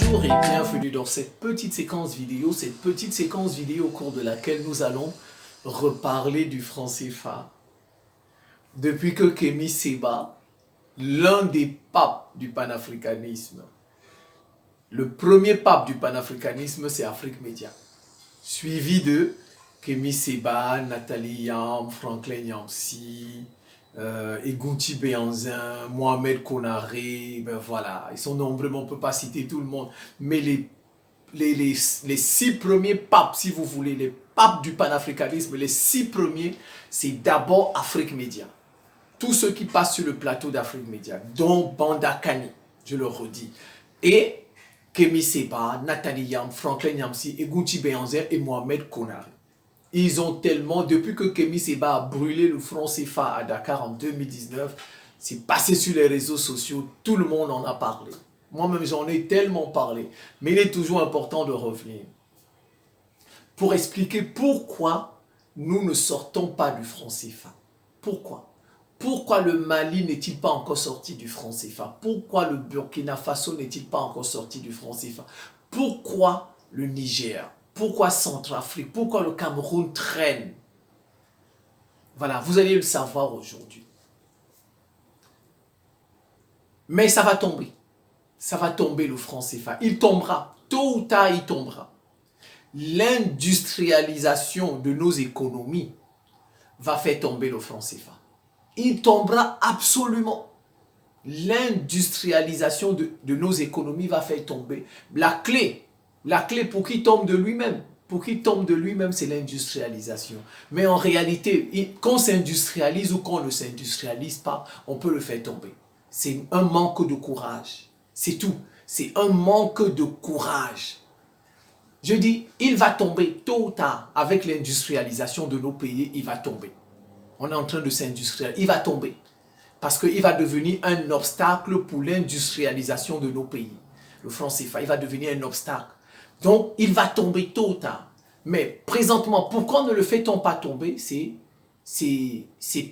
Bonjour et bienvenue dans cette petite séquence vidéo, au cours de laquelle nous allons reparler du franc CFA. Depuis que Kémy Séba, l'un des papes du panafricanisme, le premier pape du panafricanisme, c'est Afrique Média, suivi de Kémy Séba, Nathalie Yam, Franklin Yamsi, Egouti Béanzin, Mohamed Konaré, ben voilà, ils sont nombreux, mais on ne peut pas citer tout le monde. Mais les 6 premiers papes, si vous voulez, les papes du panafricanisme, les 6 premiers, c'est d'abord Afrique Média. Tous ceux qui passent sur le plateau d'Afrique Média, dont Banda Kani, je le redis, et Kémy Séba, Nathalie Yam, Franklin Yamsi, Egouti Béanzin et Mohamed Konaré. Ils ont tellement, depuis que Kémy Séba a brûlé le franc CFA à Dakar en 2019, c'est passé sur les réseaux sociaux, tout le monde en a parlé. Moi-même, j'en ai tellement parlé. Mais il est toujours important de revenir pour expliquer pourquoi nous ne sortons pas du franc CFA. Pourquoi? Pourquoi le Mali n'est-il pas encore sorti du franc CFA? Pourquoi le Burkina Faso n'est-il pas encore sorti du franc CFA? Pourquoi le Niger? Pourquoi Centrafrique? Pourquoi le Cameroun traîne? Voilà, vous allez le savoir aujourd'hui. Mais ça va tomber. Ça va tomber le franc CFA. Il tombera. Tôt ou tard, il tombera. L'industrialisation de nos économies va faire tomber le franc CFA. Il tombera absolument. L'industrialisation de nos économies va faire tomber. La clé pour qu'il tombe de lui-même, c'est l'industrialisation. Mais en réalité, qu'on s'industrialise ou qu'on ne s'industrialise pas, on peut le faire tomber. C'est un manque de courage. C'est tout. C'est un manque de courage. Je dis, il va tomber tôt ou tard. Avec l'industrialisation de nos pays, il va tomber. On est en train de s'industrialiser. Il va tomber. Parce qu'il va devenir un obstacle pour l'industrialisation de nos pays. Le franc CFA, il va devenir un obstacle. Donc, il va tomber tôt ou tard. Mais présentement, pourquoi ne le fait-on pas tomber? C'est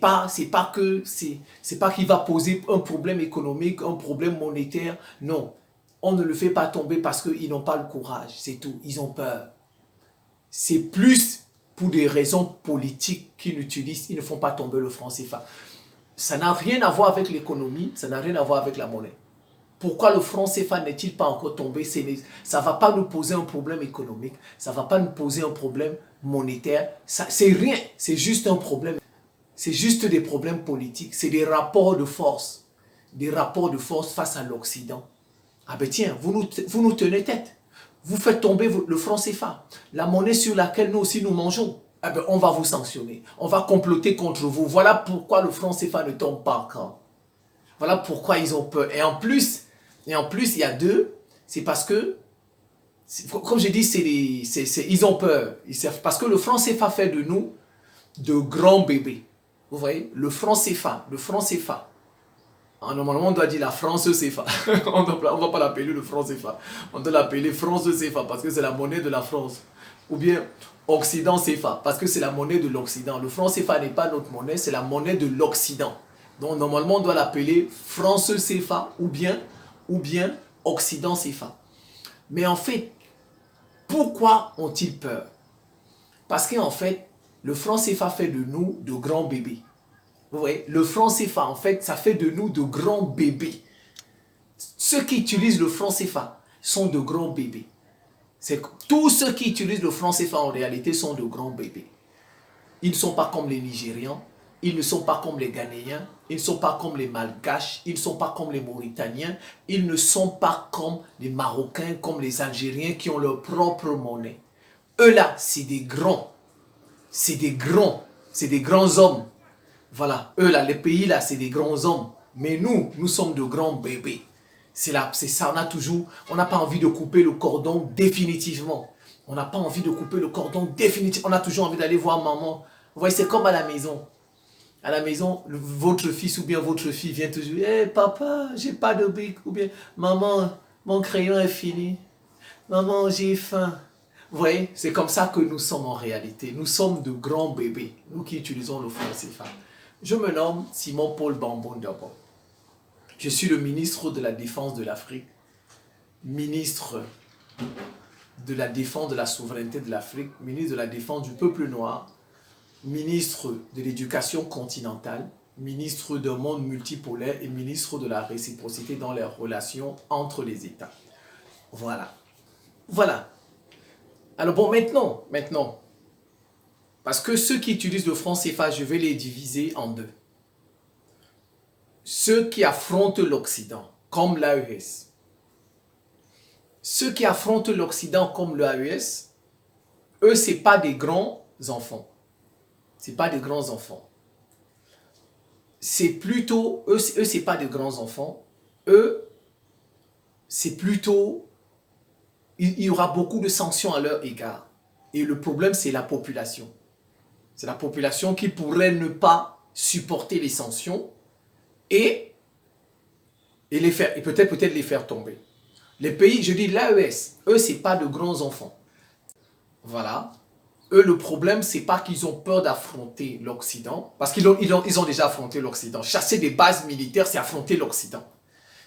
pas qu'il va poser un problème économique, un problème monétaire. Non, on ne le fait pas tomber parce qu'ils n'ont pas le courage. C'est tout. Ils ont peur. C'est plus pour des raisons politiques qu'ils utilisent. Ils ne font pas tomber le franc CFA. Ça n'a rien à voir avec l'économie, ça n'a rien à voir avec la monnaie. Pourquoi le franc CFA n'est-il pas encore tombé? Ça ne va pas nous poser un problème économique, ça ne va pas nous poser un problème monétaire. C'est rien, c'est juste un problème. C'est juste des problèmes politiques, c'est des rapports de force. Des rapports de force face à l'Occident. Ah ben tiens, vous nous tenez tête. Vous faites tomber le franc CFA, la monnaie sur laquelle nous aussi nous mangeons. Eh bien, on va vous sanctionner, on va comploter contre vous. Voilà pourquoi le franc CFA ne tombe pas encore. Voilà pourquoi ils ont peur. Et en plus, il y a deux, c'est parce que, comme je dis, ils ont peur. Parce que le franc CFA fait de nous de grands bébés. Vous voyez, le franc CFA. Normalement, on doit dire la France CFA. On ne va pas l'appeler le franc CFA. On doit l'appeler France CFA parce que c'est la monnaie de la France. Ou bien Occident CFA parce que c'est la monnaie de l'Occident. Le franc CFA n'est pas notre monnaie, c'est la monnaie de l'Occident. Donc normalement, on doit l'appeler France CFA ou bien Occident CFA. Mais en fait, pourquoi ont-ils peur? Parce qu'en fait, le franc CFA fait de nous de grands bébés. Vous voyez, le franc CFA, en fait, ça fait de nous de grands bébés. Ceux qui utilisent le franc CFA sont de grands bébés. Tous ceux qui utilisent le franc CFA en réalité sont de grands bébés. Ils ne sont pas comme les Nigérians, ils ne sont pas comme les Ghanéens, ils ne sont pas comme les Malgaches, ils ne sont pas comme les Mauritaniens, ils ne sont pas comme les Marocains, comme les Algériens qui ont leur propre monnaie. Eux là, c'est des grands. C'est des grands hommes. Voilà, eux là, les pays là, c'est des grands hommes. Mais nous sommes de grands bébés. C'est ça, on n'a pas envie de couper le cordon définitivement. On n'a pas envie de couper le cordon définitivement. On a toujours envie d'aller voir maman. Vous voyez, c'est comme à la maison. À la maison, votre fils ou bien votre fille vient toujours dire, hey, papa, j'ai pas de briques. Ou bien, maman, mon crayon est fini. Maman, j'ai faim. Vous voyez, c'est comme ça que nous sommes en réalité. Nous sommes de grands bébés, nous qui utilisons le franc CFA. Je me nomme Simon Paul Bamboun d'abord. Je suis le ministre de la Défense de l'Afrique. ministre de la défense de la souveraineté de l'Afrique, ministre de la défense du peuple noir, ministre de l'éducation continentale, ministre d'un monde multipolaire et ministre de la réciprocité dans les relations entre les États. Voilà. Voilà. Alors bon, maintenant, parce que ceux qui utilisent le franc CFA, je vais les diviser en deux. Ceux qui affrontent l'Occident, comme l'AES. Ceux qui affrontent l'Occident comme l'AES, eux, ce n'est pas des grands enfants. Ce n'est pas des grands enfants. C'est plutôt, eux ce n'est pas des grands enfants. Eux, c'est plutôt, il y aura beaucoup de sanctions à leur égard. Et le problème, c'est la population. C'est la population qui pourrait ne pas supporter les sanctions et peut-être les faire tomber. Les pays, je dis l'AES, eux, ce n'est pas de grands enfants. Voilà. Eux, le problème, ce n'est pas qu'ils ont peur d'affronter l'Occident, parce qu'ils ont déjà affronté l'Occident. Chasser des bases militaires, c'est affronter l'Occident.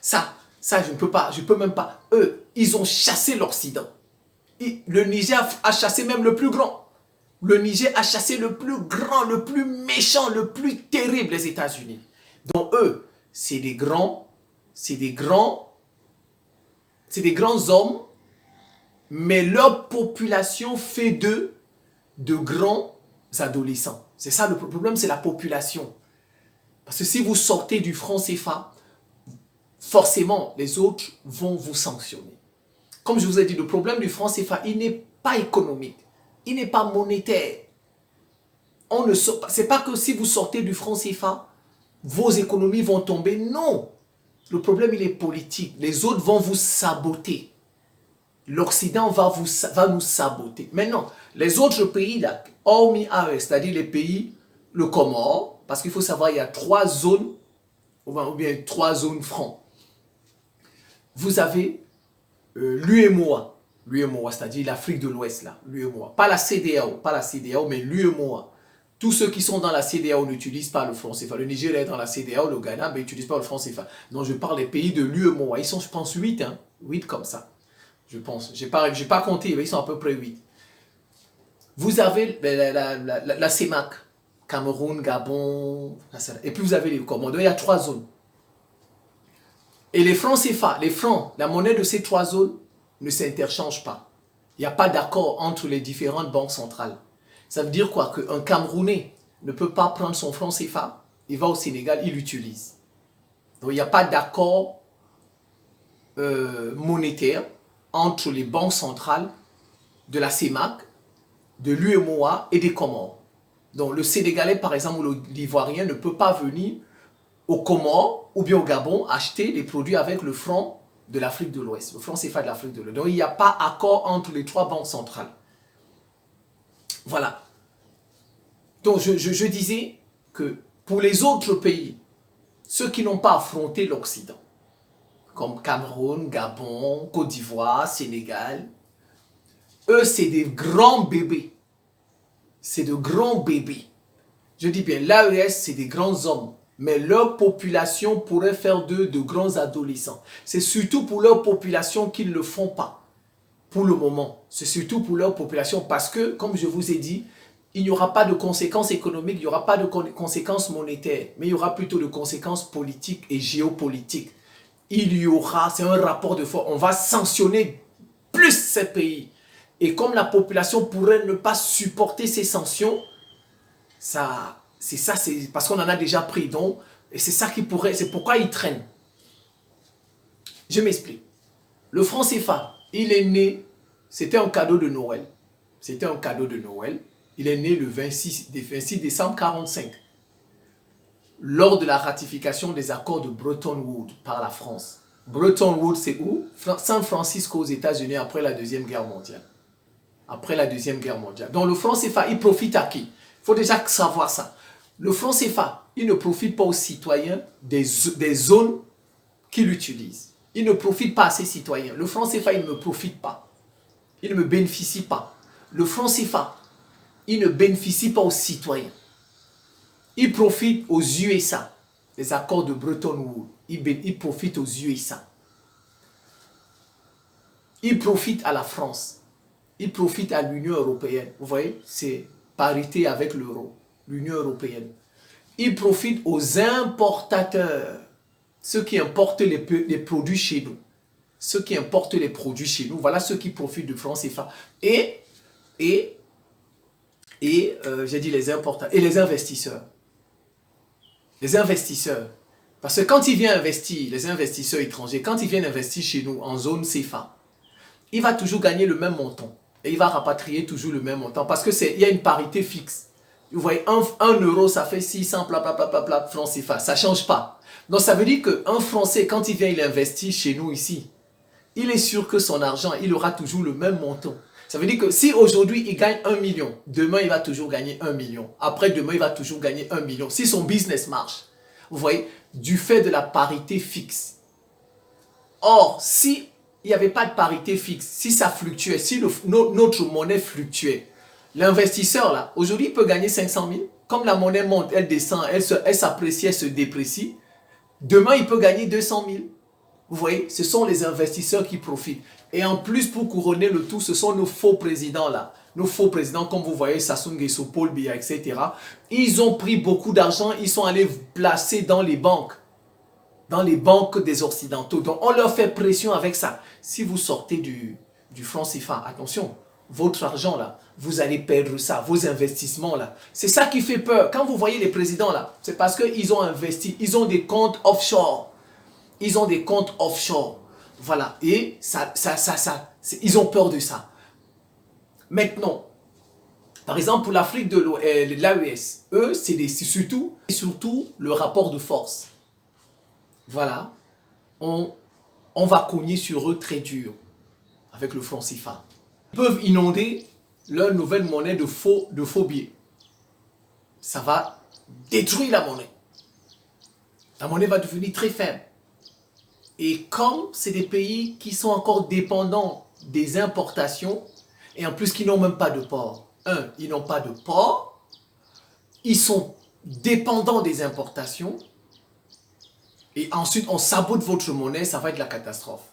Ça, je ne peux même pas. Eux, ils ont chassé l'Occident. Le Niger a chassé même le plus grand. Le Niger a chassé le plus grand, le plus méchant, le plus terrible, les États-Unis. Donc eux, c'est des grands hommes, mais leur population fait d'eux de grands adolescents. C'est ça le problème, c'est la population. Parce que si vous sortez du franc CFA, forcément, les autres vont vous sanctionner. Comme je vous ai dit, le problème du franc CFA, il n'est pas économique, il n'est pas monétaire. C'est pas que si vous sortez du franc CFA, vos économies vont tomber. Non, le problème, il est politique. Les autres vont vous saboter. L'Occident va nous saboter. Maintenant, les autres pays, là, hormis AES, c'est-à-dire les pays, le Comore, parce qu'il faut savoir, il y a 3 zones, ou bien 3 zones francs. Vous avez l'UEMOA, c'est-à-dire l'Afrique de l'Ouest, là, l'UEMOA. Pas la CEDEAO, mais l'UEMOA. Tous ceux qui sont dans la CEDEAO n'utilisent pas le franc CFA. Le Niger est dans la CEDEAO, le Ghana, mais n'utilisent pas le franc CFA. Donc, je parle des pays de l'UEMOA. Ils sont, je pense, 8, hein, 8 comme ça. Je pense. Je n'ai pas compté, mais ils sont à peu près 8. Vous avez la CEMAC, Cameroun, Gabon, et puis vous avez les Comores. Il y a 3 zones. Et les francs CFA, la monnaie de ces 3 zones ne s'interchangent pas. Il n'y a pas d'accord entre les différentes banques centrales. Ça veut dire quoi? Qu'un Camerounais ne peut pas prendre son franc CFA, il va au Sénégal, il l'utilise. Donc il n'y a pas d'accord monétaire entre les banques centrales de la CEMAC, de l'UEMOA et des Comores. Donc le Sénégalais, par exemple, ou l'Ivoirien ne peut pas venir aux Comores ou bien au Gabon acheter des produits avec le franc de l'Afrique de l'Ouest, le franc CFA de l'Afrique de l'Ouest. Donc il n'y a pas accord entre les 3 banques centrales. Voilà. Donc je disais que pour les autres pays, ceux qui n'ont pas affronté l'Occident, comme Cameroun, Gabon, Côte d'Ivoire, Sénégal, eux c'est des grands bébés. C'est de grands bébés. Je dis bien, l'AES c'est des grands hommes, mais leur population pourrait faire d'eux de grands adolescents. C'est surtout pour leur population qu'ils ne le font pas. Pour le moment, c'est surtout pour leur population parce que, comme je vous ai dit, il n'y aura pas de conséquences économiques, il n'y aura pas de conséquences monétaires, mais il y aura plutôt de conséquences politiques et géopolitiques. Il y aura, c'est un rapport de force, on va sanctionner plus ces pays. Et comme la population pourrait ne pas supporter ces sanctions, c'est parce qu'on en a déjà pris, donc, et c'est ça qui pourrait, c'est pourquoi ils traînent. Je m'explique. Le franc CFA, il est né, c'était un cadeau de Noël. C'était un cadeau de Noël. Il est né le 26 décembre 1945, lors de la ratification des accords de Bretton Woods par la France. Bretton Woods, c'est où? San Francisco aux États-Unis après la Deuxième Guerre mondiale. Après la Deuxième Guerre mondiale. Donc le franc CFA, il profite à qui? Il faut déjà savoir ça. Le franc CFA, il ne profite pas aux citoyens des zones qu'il utilise. Il ne profite pas à ses citoyens. Le franc CFA, il ne me profite pas. Il ne me bénéficie pas. Le franc CFA, il ne bénéficie pas aux citoyens. Il profite aux USA. Les accords de Bretton Woods. Il profite aux USA. il profite à la France, il profite à l'Union européenne. Vous voyez, c'est parité avec l'euro, l'Union européenne. Il profite aux importateurs, ceux qui importent les produits chez nous. Ceux qui importent les produits chez nous, voilà ceux qui profitent du franc CFA. Et j'ai dit les importateurs et les investisseurs. Les investisseurs. Parce que quand ils viennent investir, les investisseurs étrangers, quand ils viennent investir chez nous en zone CFA, il va toujours gagner le même montant. Et il va rapatrier toujours le même montant. Parce qu'il y a une parité fixe. Vous voyez, 1 euro, ça fait 600 francs CFA. Ça ne change pas. Donc ça veut dire qu'un Français, quand il vient, il investit chez nous ici, il est sûr que son argent, il aura toujours le même montant. Ça veut dire que si aujourd'hui il gagne 1 million, demain il va toujours gagner 1 million. Après demain il va toujours gagner 1 million. Si son business marche, vous voyez, du fait de la parité fixe. Or, si il n'y avait pas de parité fixe, si ça fluctuait, si notre monnaie fluctuait, l'investisseur là, aujourd'hui il peut gagner 500 000. Comme la monnaie monte, elle descend, elle s'apprécie, elle se déprécie. Demain il peut gagner 200 000. Vous voyez, ce sont les investisseurs qui profitent. Et en plus, pour couronner le tout, ce sont nos faux présidents là. Nos faux présidents, comme vous voyez, Sassou Nguesso, Paul Biya, etc. Ils ont pris beaucoup d'argent, ils sont allés placer dans les banques des Occidentaux. Donc, on leur fait pression avec ça. Si vous sortez du franc CFA, attention, votre argent là, vous allez perdre ça, vos investissements là. C'est ça qui fait peur. Quand vous voyez les présidents là, c'est parce qu'ils ont investi, ils ont des comptes offshore. Ils ont des comptes offshore. Voilà. Et ils ont peur de ça. Maintenant, par exemple, pour l'Afrique de l'AES, eux, c'est surtout le rapport de force. Voilà. On va cogner sur eux très dur avec le franc CFA. Ils peuvent inonder leur nouvelle monnaie de faux billets. Ça va détruire la monnaie. La monnaie va devenir très faible. Et comme c'est des pays qui sont encore dépendants des importations, et en plus qui n'ont même pas de port. Ils n'ont pas de port, ils sont dépendants des importations, et ensuite on sabote votre monnaie, ça va être la catastrophe.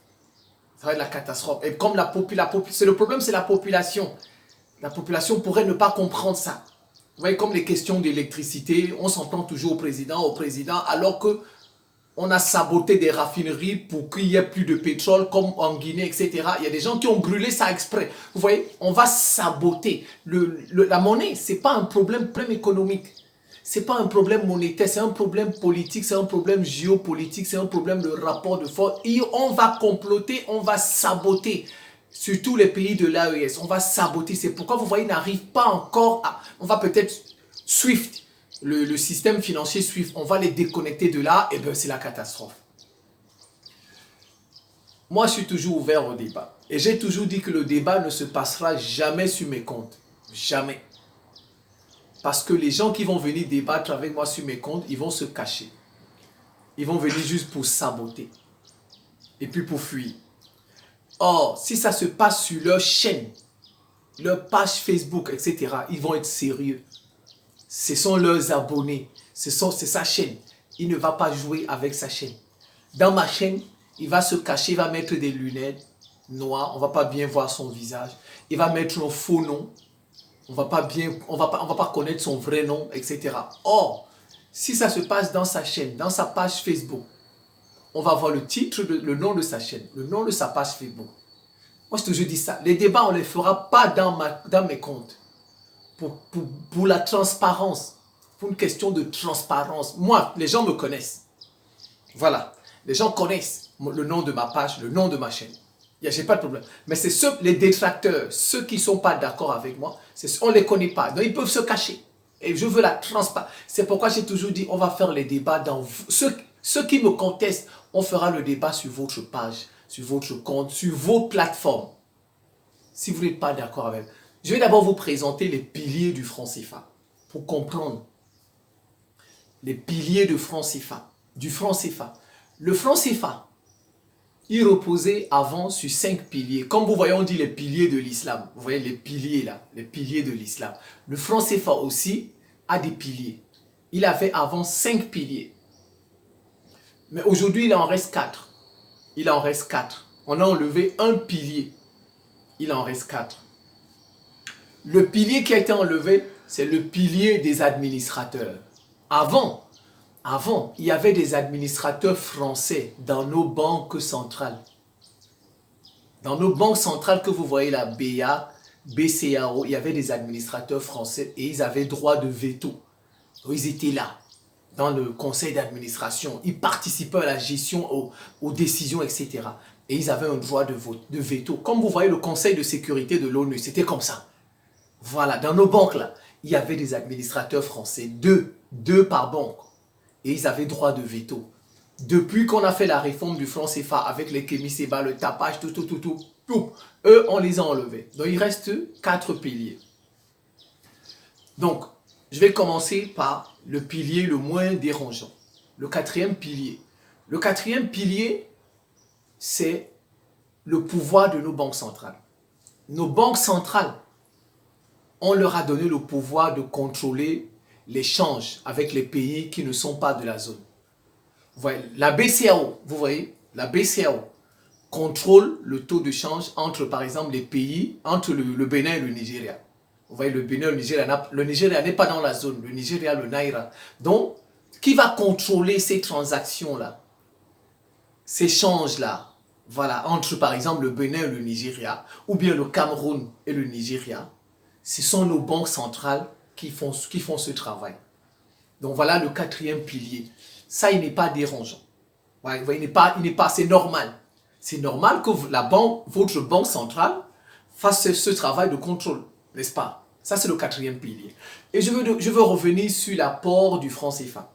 Ça va être la catastrophe. Et comme le problème, c'est la population. La population pourrait ne pas comprendre ça. Vous voyez, comme les questions d'électricité, on s'entend toujours au président, alors que on a saboté des raffineries pour qu'il n'y ait plus de pétrole, comme en Guinée, etc. Il y a des gens qui ont brûlé ça exprès. Vous voyez, on va saboter. La monnaie, ce n'est pas un problème économique. Ce n'est pas un problème monétaire, c'est un problème politique, c'est un problème géopolitique, c'est un problème de rapport de force. Et on va comploter, on va saboter. Surtout les pays de l'AES, on va saboter. C'est pourquoi vous voyez, ils n'arrivent pas encore à... On va peut-être SWIFT. Le système financier SWIFT, on va les déconnecter de là, et bien c'est la catastrophe. Moi, je suis toujours ouvert au débat. Et j'ai toujours dit que le débat ne se passera jamais sur mes comptes. Jamais. Parce que les gens qui vont venir débattre avec moi sur mes comptes, ils vont se cacher. Ils vont venir juste pour saboter. Et puis pour fuir. Or, si ça se passe sur leur chaîne, leur page Facebook, etc., ils vont être sérieux. Ce sont leurs abonnés, c'est sa chaîne. Il ne va pas jouer avec sa chaîne. Dans ma chaîne, il va se cacher, il va mettre des lunettes noires, on ne va pas bien voir son visage. Il va mettre un faux nom, on va pas connaître son vrai nom, etc. Or, si ça se passe dans sa chaîne, dans sa page Facebook, on va voir le titre, le nom de sa chaîne, le nom de sa page Facebook. Moi, je te dis ça. Les débats, on ne les fera pas dans mes comptes. Pour la transparence, pour une question de transparence. Moi, les gens me connaissent. Voilà. Les gens connaissent le nom de ma page, le nom de ma chaîne. Je n'ai pas de problème. Mais c'est les détracteurs, ceux qui ne sont pas d'accord avec moi, on ne les connaît pas. Donc, ils peuvent se cacher. Et je veux la transparence. C'est pourquoi j'ai toujours dit, on va faire les débats dans... Ceux qui me contestent, on fera le débat sur votre page, sur votre compte, sur vos plateformes. Si vous n'êtes pas d'accord avec... Je vais d'abord vous présenter les piliers du franc CFA pour comprendre les piliers du franc CFA. Le franc CFA, il reposait avant sur 5 piliers. Comme vous voyez, on dit les piliers de l'islam. Vous voyez les piliers là, les piliers de l'islam. Le franc CFA aussi a des piliers. Il avait avant 5 piliers. Mais aujourd'hui, il en reste 4. On a enlevé un pilier. il en reste 4. Le pilier qui a été enlevé, c'est le pilier des administrateurs. Avant, il y avait des administrateurs français dans nos banques centrales. Dans nos banques centrales que vous voyez, la BA, BCAO, il y avait des administrateurs français et ils avaient droit de veto. Donc, ils étaient là, dans le conseil d'administration. Ils participaient à la gestion, aux décisions, etc. Et ils avaient un droit de veto. Comme vous voyez, le conseil de sécurité de l'ONU, c'était comme ça. Voilà, dans nos banques, là, il y avait des administrateurs français, deux par banque. Et ils avaient droit de veto. Depuis qu'on a fait la réforme du franc CFA avec les Kémy Séba, le tapage, tout, eux, on les a enlevés. Donc, il reste 4 piliers. Donc, je vais commencer par le pilier le moins dérangeant. Le 4e pilier. Le 4e pilier, c'est le pouvoir de nos banques centrales. Nos banques centrales, on leur a donné le pouvoir de contrôler l'échange avec les pays qui ne sont pas de la zone. Vous voyez, la BCAO, vous voyez, la BCAO contrôle le taux de change entre, par exemple, les pays, entre le Bénin et le Nigeria. Vous voyez, le Bénin, le Nigeria n'est pas dans la zone, le Nigeria, le Naira. Donc, qui va contrôler ces transactions-là, ces changes-là, voilà, entre, par exemple, le Bénin et le Nigeria, ou bien le Cameroun et le Nigeria? Ce sont nos banques centrales qui font ce travail. Donc voilà le 4e pilier. Ça, il n'est pas dérangeant. Ouais, il n'est pas, c'est normal. C'est normal que votre banque centrale fasse ce travail de contrôle, n'est-ce pas? Ça, c'est le 4e pilier. Et je veux revenir sur l'apport du franc CFA.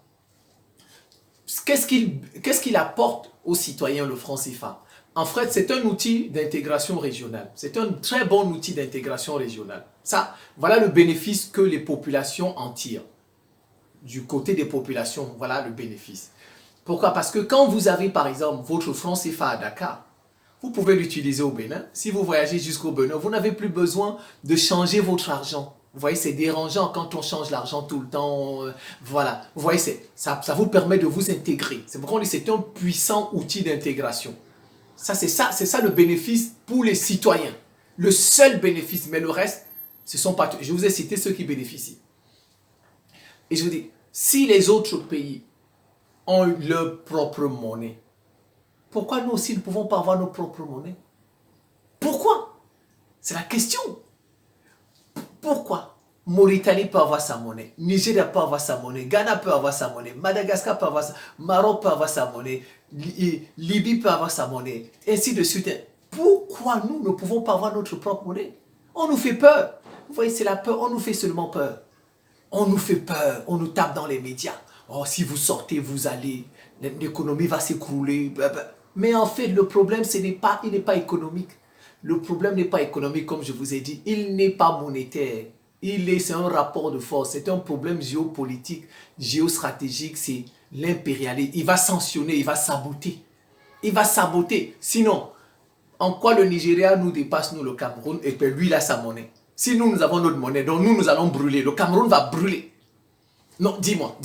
Qu'est-ce qu'il apporte aux citoyens, le franc CFA? En fait, c'est un outil d'intégration régionale. C'est un très bon outil d'intégration régionale. Ça, voilà le bénéfice que les populations en tirent. Du côté des populations, voilà le bénéfice. Pourquoi? Parce que quand vous avez, par exemple, votre franc CFA à Dakar, vous pouvez l'utiliser au Bénin. Si vous voyagez jusqu'au Bénin, vous n'avez plus besoin de changer votre argent. Vous voyez, c'est dérangeant quand on change l'argent tout le temps. Voilà. Vous voyez, ça vous permet de vous intégrer. C'est pourquoi on dit que c'est un puissant outil d'intégration. C'est ça le bénéfice pour les citoyens. Le seul bénéfice, mais le reste, ce sont pas... Je vous ai cité ceux qui bénéficient. Et je vous dis, si les autres pays ont leur propre monnaie, pourquoi nous aussi ne pouvons pas avoir nos propres monnaies? Pourquoi? C'est la question. Pourquoi? Mauritanie peut avoir sa monnaie, Nigeria peut avoir sa monnaie, Ghana peut avoir sa monnaie, Madagascar peut avoir sa monnaie, Maroc peut avoir sa monnaie, Libye peut avoir sa monnaie, ainsi de suite. Pourquoi nous ne pouvons pas avoir notre propre monnaie? On nous fait peur. Vous voyez, c'est la peur, on nous fait seulement peur. On nous fait peur, on nous tape dans les médias. Oh, si vous sortez, vous allez, l'économie va s'écrouler. Mais en fait, le problème, il n'est pas économique. Le problème n'est pas économique, comme je vous ai dit. Il n'est pas monétaire. C'est un rapport de force. C'est un problème géopolitique, géostratégique. C'est l'impérialisme. Il va sanctionner, il va saboter. Il va saboter. Sinon, en quoi le Nigeria nous dépasse, nous, le Cameroun, et puis lui, il a sa monnaie? Si nous avons notre monnaie, donc nous allons brûler. Le Cameroun va brûler. Non, dites-moi.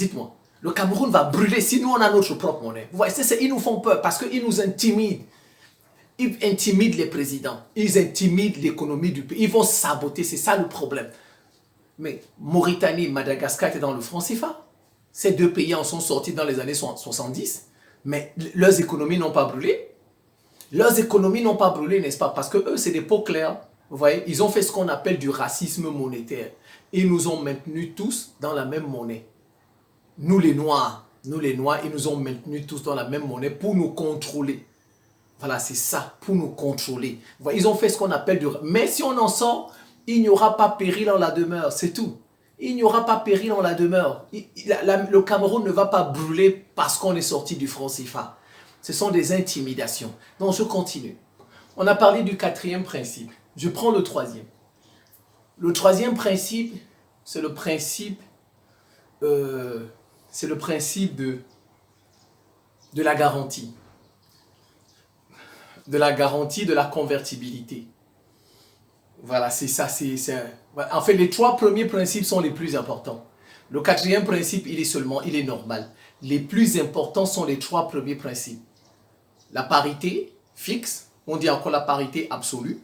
Le Cameroun va brûler si nous, on a notre propre monnaie. Vous voyez, ils nous font peur parce qu'ils nous intimident. Ils intimident les présidents. Ils intimident l'économie du pays. Ils vont saboter. C'est ça le problème. Mais Mauritanie et Madagascar étaient dans le franc CFA. Ces deux pays en sont sortis dans les années 70. Mais leurs économies n'ont pas brûlé. Leurs économies n'ont pas brûlé, n'est-ce pas? Parce que eux, c'est des peaux claires. Vous voyez, ils ont fait ce qu'on appelle du racisme monétaire. Ils nous ont maintenus tous dans la même monnaie. Nous les Noirs, ils nous ont maintenus tous dans la même monnaie pour nous contrôler. Voilà, c'est ça, pour nous contrôler. Vous voyez, ils ont fait ce qu'on appelle du... Mais si on en sort, il n'y aura pas péril en la demeure, c'est tout. Il n'y aura pas péril en la demeure. Le Cameroun ne va pas brûler parce qu'on est sorti du franc CFA. Ce sont des intimidations. Donc, je continue. On a parlé du 4e principe. Je prends le 3e. Le 3e principe, c'est le principe de la garantie. De la garantie de la convertibilité. Voilà, c'est ça. En fait, les 3 premiers principes sont les plus importants. Le 4e principe, il est normal. Les plus importants sont les 3 premiers principes. La parité fixe, on dit encore la parité absolue.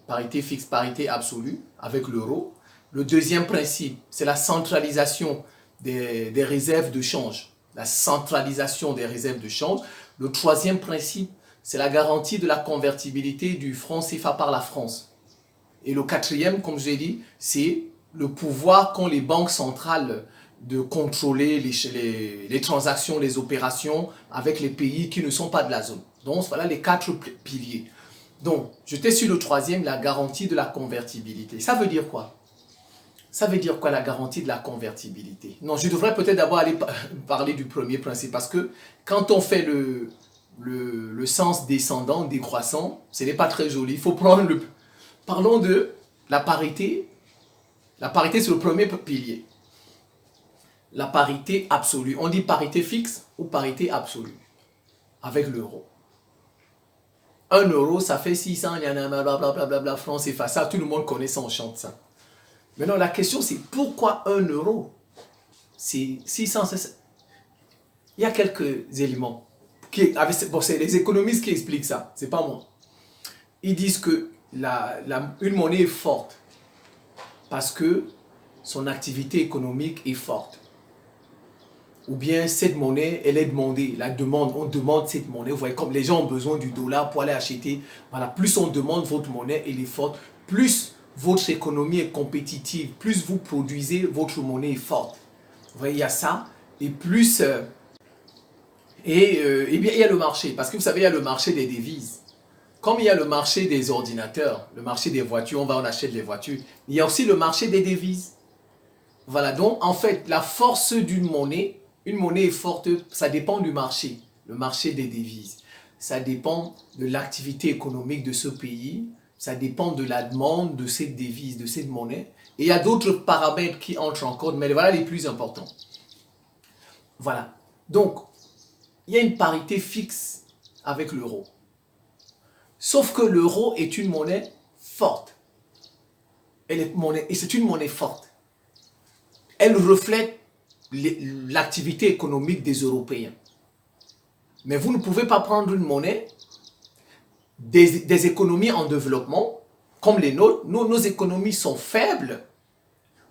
parité fixe, parité absolue avec l'euro. Le deuxième principe, c'est la centralisation des réserves de change. La centralisation des réserves de change. Le troisième principe, c'est la garantie de la convertibilité du franc CFA par la France. Et le quatrième, comme je l'ai dit, c'est le pouvoir qu'ont les banques centrales de contrôler les transactions, les opérations avec les pays qui ne sont pas de la zone. Donc, voilà les 4 piliers. Donc, j'étais sur le troisième, la garantie de la convertibilité. Ça veut dire quoi? Ça veut dire quoi, la garantie de la convertibilité? Non, je devrais peut-être d'abord aller parler du premier principe, parce que quand on fait le sens descendant, décroissant, ce n'est pas très joli. Il faut prendre le... Parlons de la parité. La parité, c'est le premier pilier. La parité absolue. On dit parité fixe ou parité absolue avec l'euro. 1 euro, ça fait 600, blablabla, francs CFA. Ça, tout le monde connaît ça, on chante ça. Maintenant, la question, c'est pourquoi 1 euro? C'est 600, il y a quelques éléments. Bon, c'est les économistes qui expliquent ça, c'est pas moi. Ils disent que une monnaie est forte parce que son activité économique est forte. Ou bien cette monnaie, elle est demandée. La demande, on demande cette monnaie. Vous voyez, comme les gens ont besoin du dollar pour aller acheter. Voilà, plus on demande votre monnaie, elle est forte. Plus votre économie est compétitive. Plus vous produisez, votre monnaie est forte. Vous voyez, il y a ça. Et plus... et bien, il y a le marché. Parce que vous savez, il y a le marché des devises. Comme il y a le marché des ordinateurs, le marché des voitures, on achète les voitures. Il y a aussi le marché des devises. Voilà, donc en fait, la force d'une monnaie, une monnaie est forte, ça dépend du marché, le marché des devises. Ça dépend de l'activité économique de ce pays, ça dépend de la demande de cette devise, de cette monnaie. Et il y a d'autres paramètres qui entrent en compte, mais voilà les plus importants. Voilà, donc il y a une parité fixe avec l'euro. Sauf que l'euro est une monnaie forte. Et c'est une monnaie forte. Elle reflète l'activité économique des Européens. Mais vous ne pouvez pas prendre une monnaie des économies en développement, comme les nôtres. Nos économies sont faibles.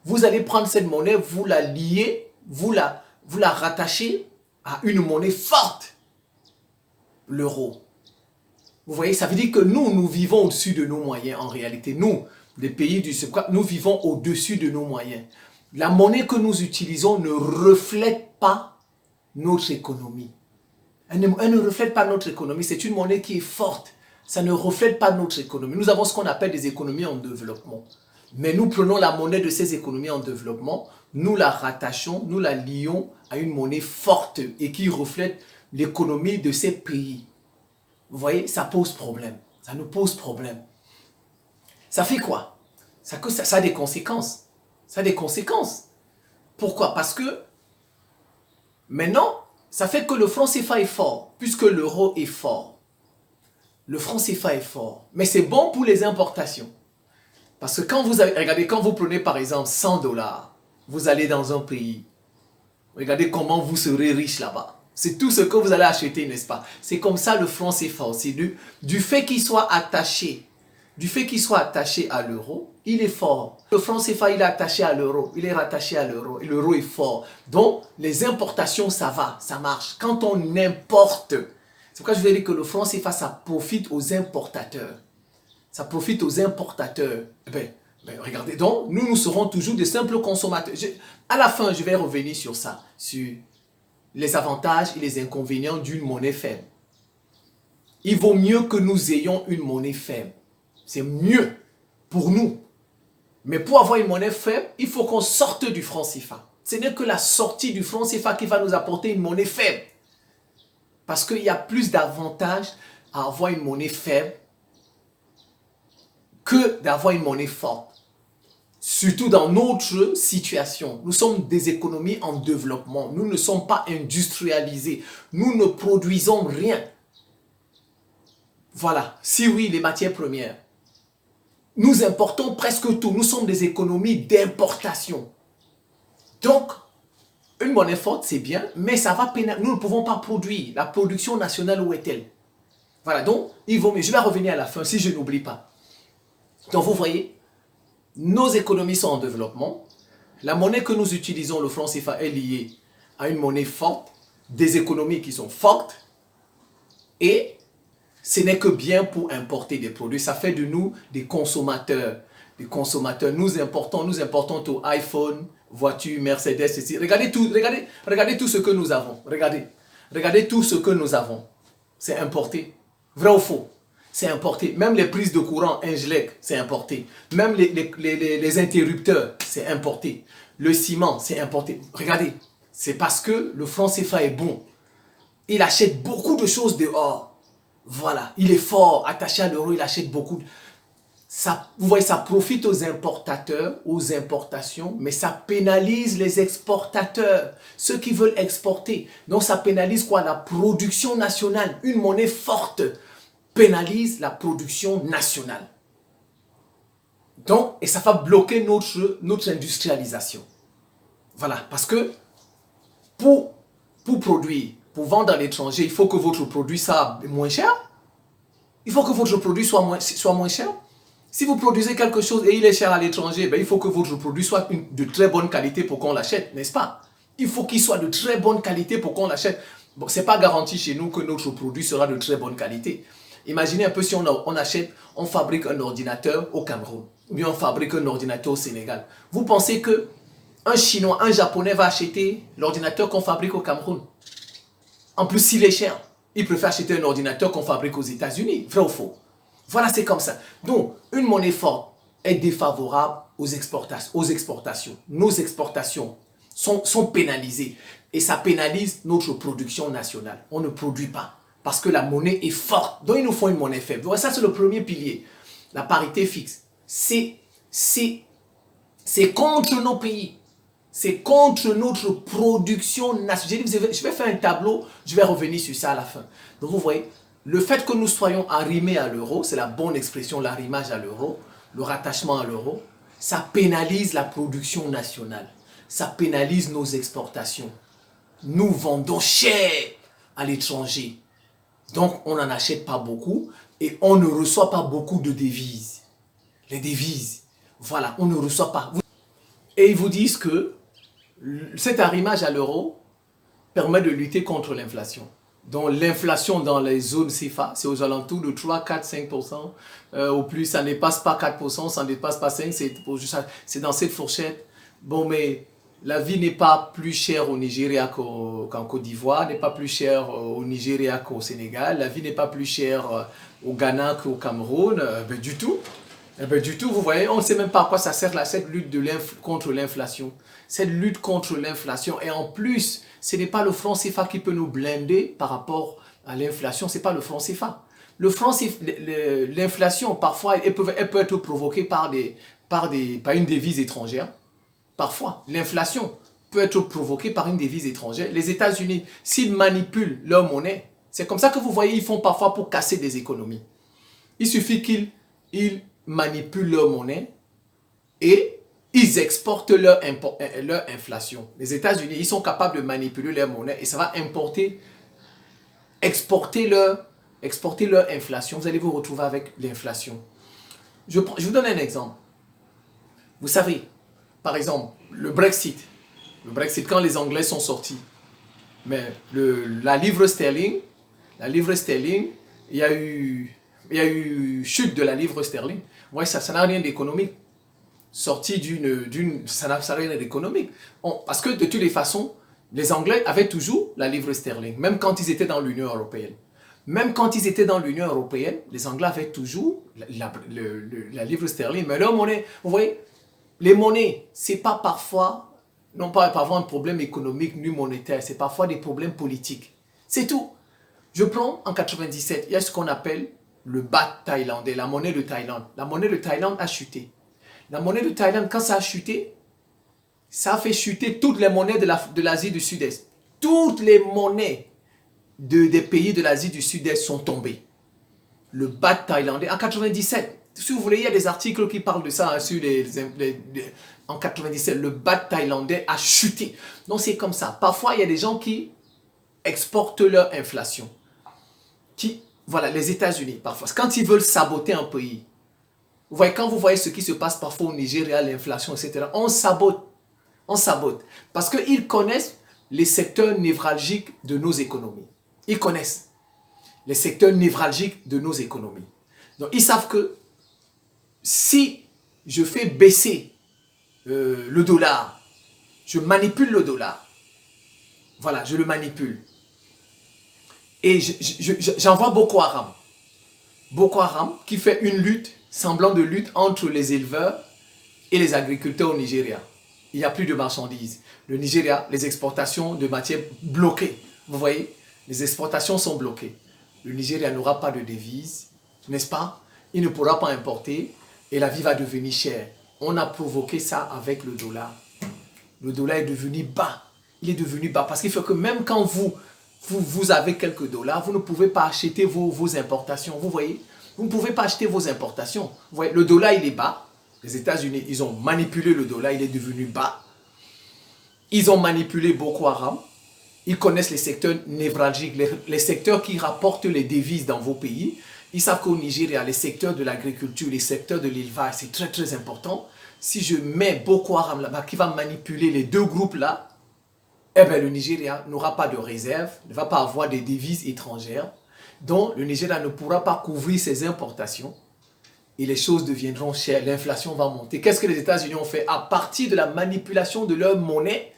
Vous allez prendre cette monnaie, vous la liez, vous la rattachez à une monnaie forte, l'euro. Vous voyez, ça veut dire que nous vivons au-dessus de nos moyens en réalité. Nous, les pays du subcontinent, nous vivons au-dessus de nos moyens. La monnaie que nous utilisons ne reflète pas notre économie. Elle ne reflète pas notre économie. C'est une monnaie qui est forte. Ça ne reflète pas notre économie. Nous avons ce qu'on appelle des économies en développement. Mais nous prenons la monnaie de ces économies en développement, nous la rattachons, nous la lions à une monnaie forte et qui reflète l'économie de ces pays. Vous voyez, ça pose problème. Ça nous pose problème. Ça fait quoi? Ça a des conséquences. Ça a des conséquences. Pourquoi? Parce que maintenant, ça fait que le franc CFA est fort, puisque l'euro est fort. Le franc CFA est fort. Mais c'est bon pour les importations. Parce que quand regardez, quand vous prenez par exemple 100 $, vous allez dans un pays, regardez comment vous serez riche là-bas. C'est tout ce que vous allez acheter, n'est-ce pas? C'est comme ça le franc CFA aussi. Du fait qu'il soit attaché, à l'euro, il est fort. Le franc CFA, il est attaché à l'euro, il est rattaché à l'euro, et l'euro est fort. Donc, les importations, ça va, ça marche. Quand on importe, c'est pourquoi je vais dire que le franc CFA, ça profite aux importateurs. Ça profite aux importateurs. Regardez, donc, nous serons toujours des simples consommateurs. À la fin, je vais revenir sur ça, sur les avantages et les inconvénients d'une monnaie faible. Il vaut mieux que nous ayons une monnaie faible. C'est mieux pour nous. Mais pour avoir une monnaie faible, il faut qu'on sorte du franc CFA. Ce n'est que la sortie du franc CFA qui va nous apporter une monnaie faible. Parce qu'il y a plus d'avantages à avoir une monnaie faible que d'avoir une monnaie forte. Surtout dans notre situation. Nous sommes des économies en développement. Nous ne sommes pas industrialisés. Nous ne produisons rien. Voilà. Si oui, les matières premières. Nous importons presque tout. Nous sommes des économies d'importation. Donc, une monnaie forte, c'est bien, mais ça va pénaliser. Nous ne pouvons pas produire. La production nationale, où est-elle? Voilà, donc, il vaut mieux. Je vais revenir à la fin, si je n'oublie pas. Donc vous voyez, nos économies sont en développement. La monnaie que nous utilisons, le franc CFA, est liée à une monnaie forte, des économies qui sont fortes, et ce n'est que bien pour importer des produits. Ça fait de nous des consommateurs. Des consommateurs. Nous importons tout iPhone, voiture, Mercedes, etc. Regardez tout ce que nous avons. Regardez tout ce que nous avons. C'est importé. Vrai ou faux? C'est importé. Même les prises de courant, Ingelec, c'est importé. Même les interrupteurs, c'est importé. Le ciment, c'est importé. Regardez, c'est parce que le franc CFA est bon. Il achète beaucoup de choses dehors. Voilà, il est fort, attaché à l'euro, il achète beaucoup. Ça, vous voyez, ça profite aux importateurs, aux importations, mais ça pénalise les exportateurs, ceux qui veulent exporter. Donc ça pénalise quoi? La production nationale. Une monnaie forte pénalise la production nationale. Donc, et ça va bloquer notre industrialisation. Voilà, parce que pour produire, pour vendre à l'étranger, il faut que votre produit soit moins cher. Il faut que votre produit soit moins cher. Si vous produisez quelque chose et il est cher à l'étranger, ben il faut que votre produit soit de très bonne qualité pour qu'on l'achète, n'est-ce pas? Il faut qu'il soit de très bonne qualité pour qu'on l'achète. Bon, ce n'est pas garanti chez nous que notre produit sera de très bonne qualité. Imaginez un peu si on fabrique un ordinateur au Cameroun, ou bien on fabrique un ordinateur au Sénégal. Vous pensez que un Chinois, un Japonais va acheter l'ordinateur qu'on fabrique au Cameroun? En plus, s'il est cher, il préfère acheter un ordinateur qu'on fabrique aux États-Unis. Vrai ou faux? Voilà, c'est comme ça. Donc, une monnaie forte est défavorable aux exportations. Nos exportations sont pénalisées. Et ça pénalise notre production nationale. On ne produit pas. Parce que la monnaie est forte. Donc, il nous faut une monnaie faible. Donc, ça, c'est le premier pilier. La parité fixe. C'est contre nos pays. C'est contre notre production nationale. Je vais faire un tableau, je vais revenir sur ça à la fin. Donc vous voyez, le fait que nous soyons arrimés à l'euro, c'est la bonne expression, l'arrimage à l'euro, le rattachement à l'euro, ça pénalise la production nationale. Ça pénalise nos exportations. Nous vendons cher à l'étranger. Donc on n'en achète pas beaucoup et on ne reçoit pas beaucoup de devises. Les devises, voilà, on ne reçoit pas. Et ils vous disent que cet arrimage à l'euro permet de lutter contre l'inflation. Donc l'inflation dans les zones CFA, c'est aux alentours de 3, 4, 5%. Au plus, ça ne dépasse pas 4%, ça ne dépasse pas 5%, c'est dans cette fourchette. Bon, mais la vie n'est pas plus chère au Nigeria qu'en Côte d'Ivoire, n'est pas plus chère au Nigeria qu'au Sénégal, la vie n'est pas plus chère au Ghana qu'au Cameroun, du tout. Du tout, vous voyez, on ne sait même pas à quoi ça sert cette lutte contre l'inflation. Cette lutte contre l'inflation. Et en plus, ce n'est pas le franc CFA qui peut nous blinder par rapport à l'inflation, ce n'est pas le franc CFA. L'inflation, parfois, elle peut être provoquée par une devise étrangère. Parfois, l'inflation peut être provoquée par une devise étrangère. Les États-Unis, s'ils manipulent leur monnaie, c'est comme ça que vous voyez, ils font parfois pour casser des économies. Il suffit qu'ils manipulent leur monnaie et ils exportent leur inflation. Les États-Unis, ils sont capables de manipuler leur monnaie et ça va exporter leur inflation. Vous allez vous retrouver avec l'inflation. Je vous donne un exemple. Vous savez, par exemple, le Brexit, quand les Anglais sont sortis, mais la livre sterling, il y a eu chute de la livre sterling. Ouais, ça n'a rien d'économique. Ça n'a rien d'économique. Parce que de toutes les façons, les Anglais avaient toujours la livre sterling, même quand ils étaient dans l'Union européenne. Même quand ils étaient dans l'Union européenne, les Anglais avaient toujours la livre sterling. Mais leur monnaie, vous voyez, les monnaies, c'est pas parfois, non pas parfois un problème économique ni monétaire, c'est parfois des problèmes politiques. C'est tout. Je prends en 97, il y a ce qu'on appelle le baht thaïlandais, la monnaie de Thaïlande. La monnaie de Thaïlande a chuté. La monnaie de Thaïlande, quand ça a chuté, ça a fait chuter toutes les monnaies de l'Asie du Sud-Est. Toutes les monnaies des pays de l'Asie du Sud-Est sont tombées. Le baht thaïlandais, en 97, si vous voulez, il y a des articles qui parlent de ça sur en 97, le baht thaïlandais a chuté. Donc c'est comme ça. Parfois, il y a des gens qui exportent leur inflation. Voilà, les États-Unis, parfois. Quand ils veulent saboter un pays, Vous voyez, quand vous voyez ce qui se passe parfois au Nigeria, l'inflation, etc., on sabote. On sabote. Parce qu'ils connaissent les secteurs névralgiques de nos économies. Ils connaissent les secteurs névralgiques de nos économies. Donc, ils savent que si je fais baisser le dollar, je manipule le dollar. Voilà, je le manipule. Et j'envoie Boko Haram. Boko Haram qui fait une lutte, semblant de lutte entre les éleveurs et les agriculteurs au Nigeria. Il n'y a plus de marchandises. Le Nigeria, les exportations de matières bloquées. Vous voyez, les exportations sont bloquées. Le Nigeria n'aura pas de devise, n'est-ce pas? Il ne pourra pas importer et la vie va devenir chère. On a provoqué ça avec le dollar. Le dollar est devenu bas. Il est devenu bas parce qu'il fait que même quand vous avez quelques dollars, vous ne pouvez pas acheter vos importations. Vous voyez? Vous ne pouvez pas acheter vos importations. Vous voyez, le dollar, il est bas. Les États-Unis, ils ont manipulé le dollar, il est devenu bas. Ils ont manipulé Boko Haram. Ils connaissent les secteurs névralgiques, les secteurs qui rapportent les devises dans vos pays. Ils savent qu'au Nigeria, les secteurs de l'agriculture, les secteurs de l'élevage, c'est très très important. Si je mets Boko Haram là-bas, qui va manipuler les deux groupes-là, eh bien le Nigeria n'aura pas de réserve, ne va pas avoir des devises étrangères. Donc le Nigeria ne pourra pas couvrir ses importations. Et les choses deviendront chères, l'inflation va monter. Qu'est-ce que les États-Unis ont fait? À partir de la manipulation de leur monnaie,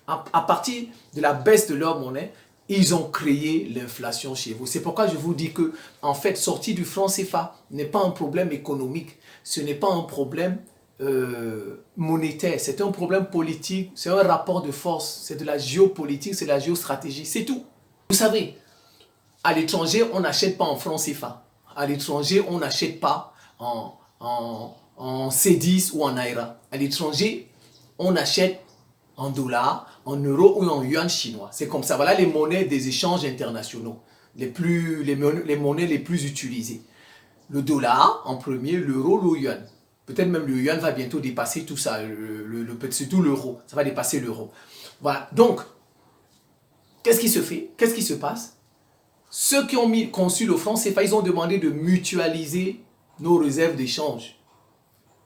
à partir de la baisse de leur monnaie, ils ont créé l'inflation chez vous. C'est pourquoi je vous dis que, en fait, sortir du franc CFA n'est pas un problème économique. Ce n'est pas un problème monétaire. C'est un problème politique. C'est un rapport de force. C'est de la géopolitique, c'est de la géostratégie. C'est tout. Vous savez, à l'étranger, on n'achète pas en franc CFA. À l'étranger, on n'achète pas en C10 ou en Naira. À l'étranger, on achète en dollars, en euros ou en yuan chinois. C'est comme ça. Voilà les monnaies des échanges internationaux, les monnaies les plus utilisées. Le dollar en premier, l'euro, le yuan. Peut-être même le yuan va bientôt dépasser tout ça, surtout l'euro. Ça va dépasser l'euro. Voilà. Donc, qu'est-ce qui se fait? Qu'est-ce qui se passe? Ceux qui ont conçu le franc CFA, ils ont demandé de mutualiser nos réserves d'échange.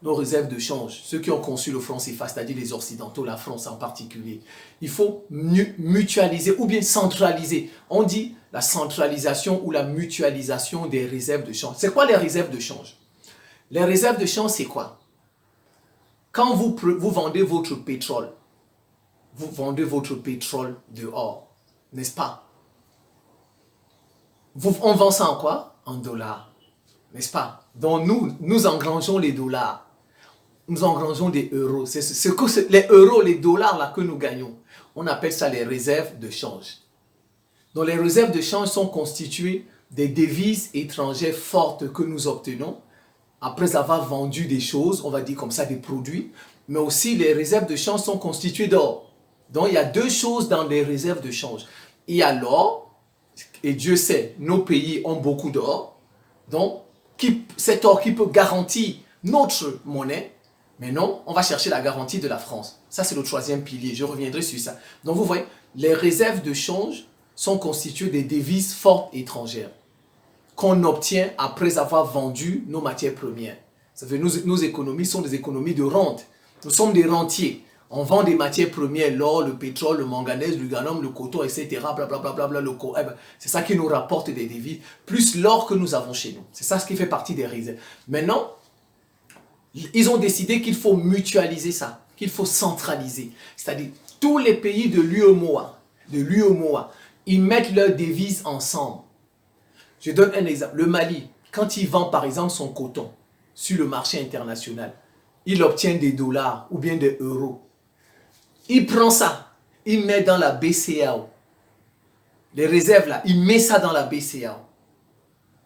Nos réserves de change, ceux qui ont conçu le franc CFA, c'est-à-dire les Occidentaux, la France en particulier. Il faut mutualiser ou bien centraliser. On dit la centralisation ou la mutualisation des réserves de change. C'est quoi les réserves de change? Les réserves de change, c'est quoi? Quand vous vendez votre pétrole, vous vendez votre pétrole dehors, n'est-ce pas? On vend ça en quoi? En dollars, n'est-ce pas? Donc nous engrangeons les dollars. Nous engrangeons des euros. C'est les euros, les dollars là que nous gagnons. On appelle ça les réserves de change. Donc les réserves de change sont constituées des devises étrangères fortes que nous obtenons après avoir vendu des choses, on va dire comme ça des produits. Mais aussi les réserves de change sont constituées d'or. Donc il y a deux choses dans les réserves de change. Il y a l'or, et Dieu sait, nos pays ont beaucoup d'or. Donc cet or qui peut garantir notre monnaie. Mais non, on va chercher la garantie de la France. Ça, c'est le troisième pilier. Je reviendrai sur ça. Donc, vous voyez, les réserves de change sont constituées des devises fortes étrangères qu'on obtient après avoir vendu nos matières premières. Ça veut dire nos économies sont des économies de rente. Nous sommes des rentiers. On vend des matières premières, l'or, le pétrole, le manganèse, l'uranium, le coton, etc. Blablabla, c'est ça qui nous rapporte des devises, plus l'or que nous avons chez nous. C'est ça ce qui fait partie des réserves. Maintenant, ils ont décidé qu'il faut mutualiser ça, qu'il faut centraliser. C'est-à-dire, tous les pays de l'UEMOA, ils mettent leurs devises ensemble. Je donne un exemple. Le Mali, quand il vend par exemple son coton sur le marché international, il obtient des dollars ou bien des euros. Il prend ça, il met dans la BCAO. Les réserves là, il met ça dans la BCAO.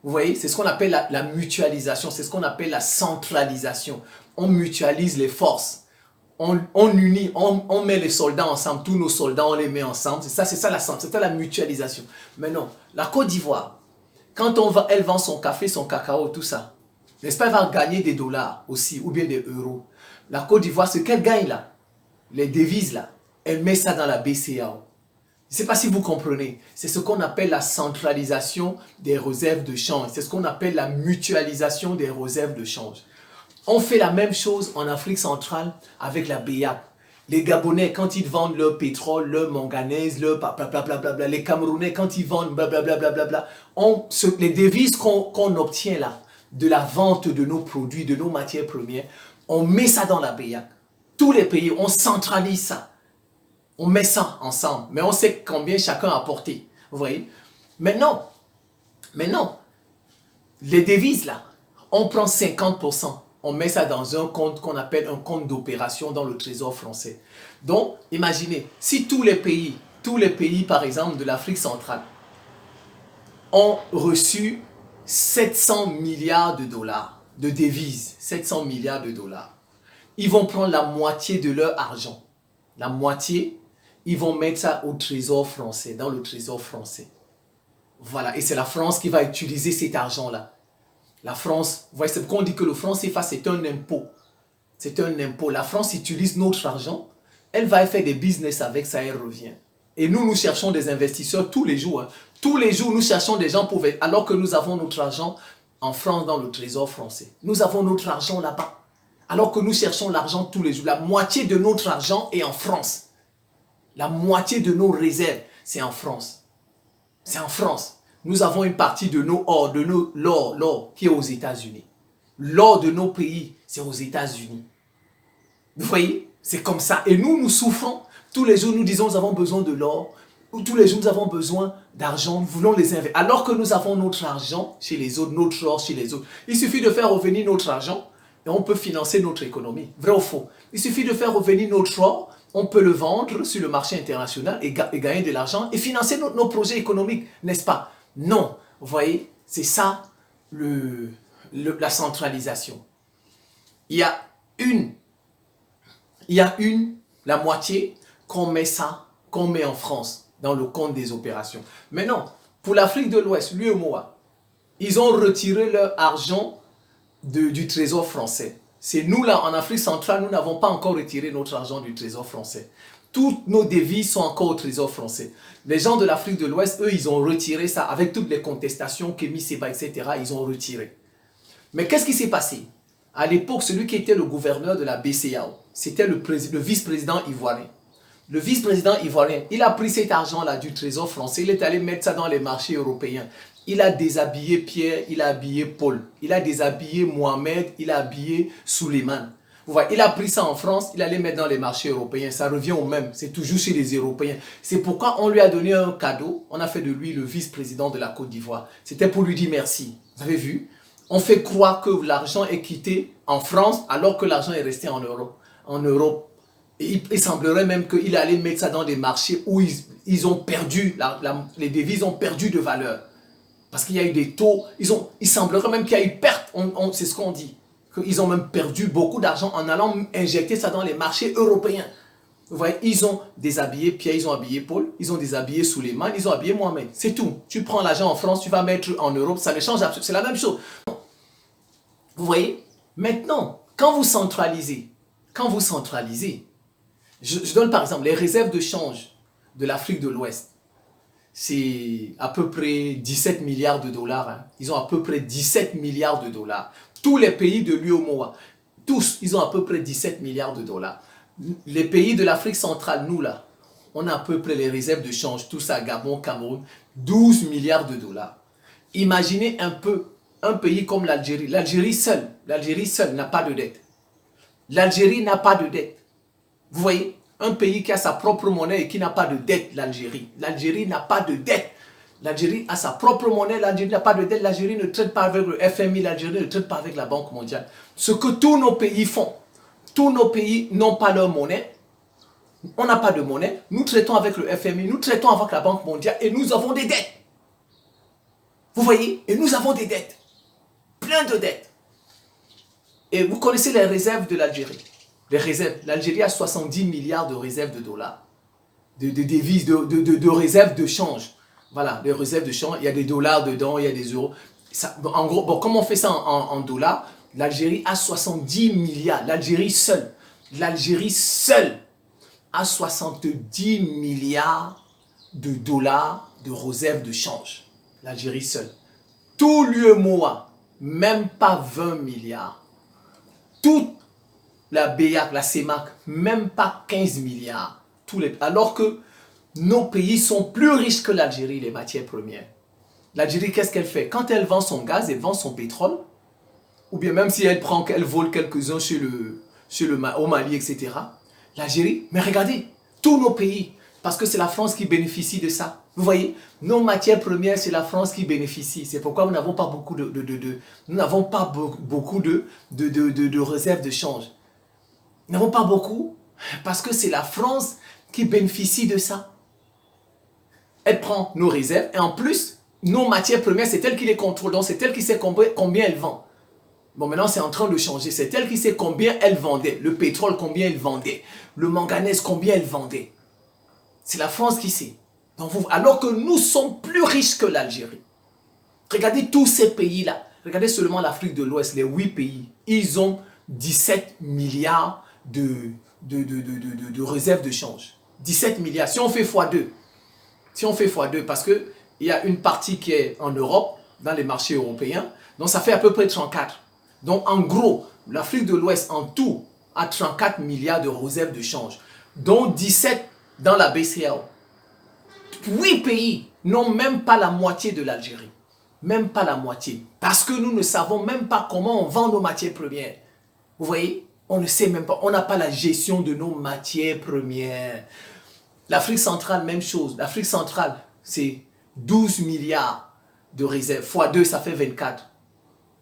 Vous voyez, c'est ce qu'on appelle la mutualisation, c'est ce qu'on appelle la centralisation. On mutualise les forces, on unit, on met les soldats ensemble, tous nos soldats, on les met ensemble. C'est ça la mutualisation. Maintenant, la Côte d'Ivoire, quand elle vend son café, son cacao, tout ça, n'est-ce pas, elle va gagner des dollars aussi, ou bien des euros. La Côte d'Ivoire, ce qu'elle gagne là, les devises là, elle met ça dans la BCAO. Je ne sais pas si vous comprenez. C'est ce qu'on appelle la centralisation des réserves de change. C'est ce qu'on appelle la mutualisation des réserves de change. On fait la même chose en Afrique centrale avec la BIAC. Les Gabonais, quand ils vendent leur pétrole, leur manganèse, leur blablabla, les Camerounais, quand ils vendent blablabla, les devises qu'on obtient là, de la vente de nos produits, de nos matières premières, on met ça dans la BIAC. Tous les pays, on centralise ça. On met ça ensemble, mais on sait combien chacun a apporté. Vous voyez? Maintenant, les devises là, on prend 50%. On met ça dans un compte qu'on appelle un compte d'opération dans le Trésor français. Donc, imaginez, si tous les pays, par exemple, de l'Afrique centrale, ont reçu 700 milliards de dollars de devises, 700 milliards de dollars, ils vont prendre la moitié de leur argent. La moitié, ils vont mettre ça au Trésor français, dans le Trésor français. Voilà, et c'est la France qui va utiliser cet argent-là. La France, vous voyez, c'est pourquoi on dit que le franc CFA, c'est un impôt. C'est un impôt. La France utilise notre argent, elle va faire des business avec ça, elle revient. Et nous cherchons des investisseurs tous les jours. Hein. Tous les jours, nous cherchons des gens pour... Alors que nous avons notre argent en France dans le Trésor français. Nous avons notre argent là-bas. Alors que nous cherchons l'argent tous les jours. La moitié de notre argent est en France. La moitié de nos réserves, c'est en France. C'est en France. Nous avons une partie de nos or, de l'or qui est aux États-Unis. L'or de nos pays, c'est aux États-Unis. Vous voyez, c'est comme ça. Et nous souffrons. Tous les jours, nous disons, nous avons besoin de l'or. Tous les jours, nous avons besoin d'argent. Nous voulons les investir. Alors que nous avons notre argent chez les autres, notre or chez les autres. Il suffit de faire revenir notre argent et on peut financer notre économie. Vrai ou faux? Il suffit de faire revenir notre or, on peut le vendre sur le marché international et gagner de l'argent et financer nos projets économiques, n'est-ce pas? Non, vous voyez, c'est ça la centralisation. Il y a la moitié qu'on met en France, dans le compte des opérations. Maintenant, pour l'Afrique de l'Ouest, l'UEMOA, ils ont retiré leur argent du Trésor français. C'est nous là, en Afrique centrale, nous n'avons pas encore retiré notre argent du Trésor français. Toutes nos devises sont encore au Trésor français. Les gens de l'Afrique de l'Ouest, eux, ils ont retiré ça. Avec toutes les contestations, Kémy Séba, etc., ils ont retiré. Mais qu'est-ce qui s'est passé? À l'époque, celui qui était le gouverneur de la BCAO, c'était le vice-président ivoirien. Le vice-président ivoirien, il a pris cet argent-là du Trésor français, il est allé mettre ça dans les marchés européens. Il a déshabillé Pierre, il a habillé Paul. Il a déshabillé Mohamed, il a habillé Souleymane. Vous voyez, il a pris ça en France, il allait mettre dans les marchés européens. Ça revient au même, c'est toujours chez les Européens. C'est pourquoi on lui a donné un cadeau. On a fait de lui le vice-président de la Côte d'Ivoire. C'était pour lui dire merci. Vous avez vu? On fait croire que l'argent est quitté en France alors que l'argent est resté en Europe. En Europe. Et il semblerait même qu'il allait mettre ça dans des marchés où ils ont perdu, les devises ont perdu de valeur. Parce qu'il y a eu des taux, il semblerait même qu'il y a eu perte, c'est ce qu'on dit. Qu'ils ont même perdu beaucoup d'argent en allant injecter ça dans les marchés européens. Vous voyez, ils ont déshabillé Pierre, ils ont habillé Paul, ils ont déshabillé Souleymane, ils ont habillé Mohamed. C'est tout. Tu prends l'argent en France, tu vas mettre en Europe, ça ne change absolument. C'est la même chose. Vous voyez, maintenant, quand vous centralisez, je donne par exemple les réserves de change de l'Afrique de l'Ouest. C'est à peu près 17 milliards de dollars. Hein. Ils ont à peu près 17 milliards de dollars. Tous les pays de l'UEMOA, tous, ils ont à peu près 17 milliards de dollars. Les pays de l'Afrique centrale, nous là, on a à peu près les réserves de change, tout ça, Gabon, Cameroun, 12 milliards de dollars. Imaginez un peu un pays comme l'Algérie. L'Algérie seule n'a pas de dette. L'Algérie n'a pas de dette. Vous voyez, un pays qui a sa propre monnaie et qui n'a pas de dette, l'Algérie. L'Algérie n'a pas de dette. L'Algérie a sa propre monnaie, l'Algérie n'a pas de dette, l'Algérie ne traite pas avec le FMI, l'Algérie ne traite pas avec la Banque mondiale. Ce que tous nos pays font, tous nos pays n'ont pas leur monnaie, on n'a pas de monnaie, nous traitons avec le FMI, nous traitons avec la Banque mondiale et nous avons des dettes. Vous voyez? Et nous avons des dettes. Plein de dettes. Et vous connaissez les réserves de l'Algérie. Les réserves. L'Algérie a 70 milliards de réserves de dollars. De devises, de réserves de change. Voilà, les réserves de change. Il y a des dollars dedans, il y a des euros. Ça, en gros, bon, comment on fait ça en dollars? L'Algérie a 70 milliards. L'Algérie seule a 70 milliards de dollars de réserves de change. L'Algérie seule. Tout l'UEMOA, même pas 20 milliards. toute la BEAC, la CEMAC, même pas 15 milliards. Alors que nos pays sont plus riches que l'Algérie, les matières premières. L'Algérie, qu'est-ce qu'elle fait? Quand elle vend son gaz, elle vend son pétrole, ou bien même si elle vole quelques-uns au Mali, etc. L'Algérie, mais regardez, tous nos pays, parce que c'est la France qui bénéficie de ça. Vous voyez, nos matières premières, c'est la France qui bénéficie. C'est pourquoi nous n'avons pas beaucoup de réserves de change. Nous n'avons pas beaucoup, parce que c'est la France qui bénéficie de ça. Elle prend nos réserves, et en plus, nos matières premières, c'est elle qui les contrôle, donc c'est elle qui sait combien elle vend. Bon, maintenant, c'est en train de changer. C'est elle qui sait combien elle vendait. Le pétrole, combien elle vendait. Le manganèse, combien elle vendait. C'est la France qui sait. Donc, alors que nous sommes plus riches que l'Algérie. Regardez tous ces pays-là. Regardez seulement l'Afrique de l'Ouest, les 8 pays. Ils ont 17 milliards de réserves de change. 17 milliards. Si on fait x2, parce qu'il y a une partie qui est en Europe, dans les marchés européens, donc ça fait à peu près 34. Donc en gros, l'Afrique de l'Ouest en tout a 34 milliards de réserves de change, dont 17 dans la BCAO. 8 pays n'ont même pas la moitié de l'Algérie. Même pas la moitié. Parce que nous ne savons même pas comment on vend nos matières premières. Vous voyez? On ne sait même pas. On n'a pas la gestion de nos matières premières. L'Afrique centrale, même chose. L'Afrique centrale, c'est 12 milliards de réserves. Fois 2, ça fait 24.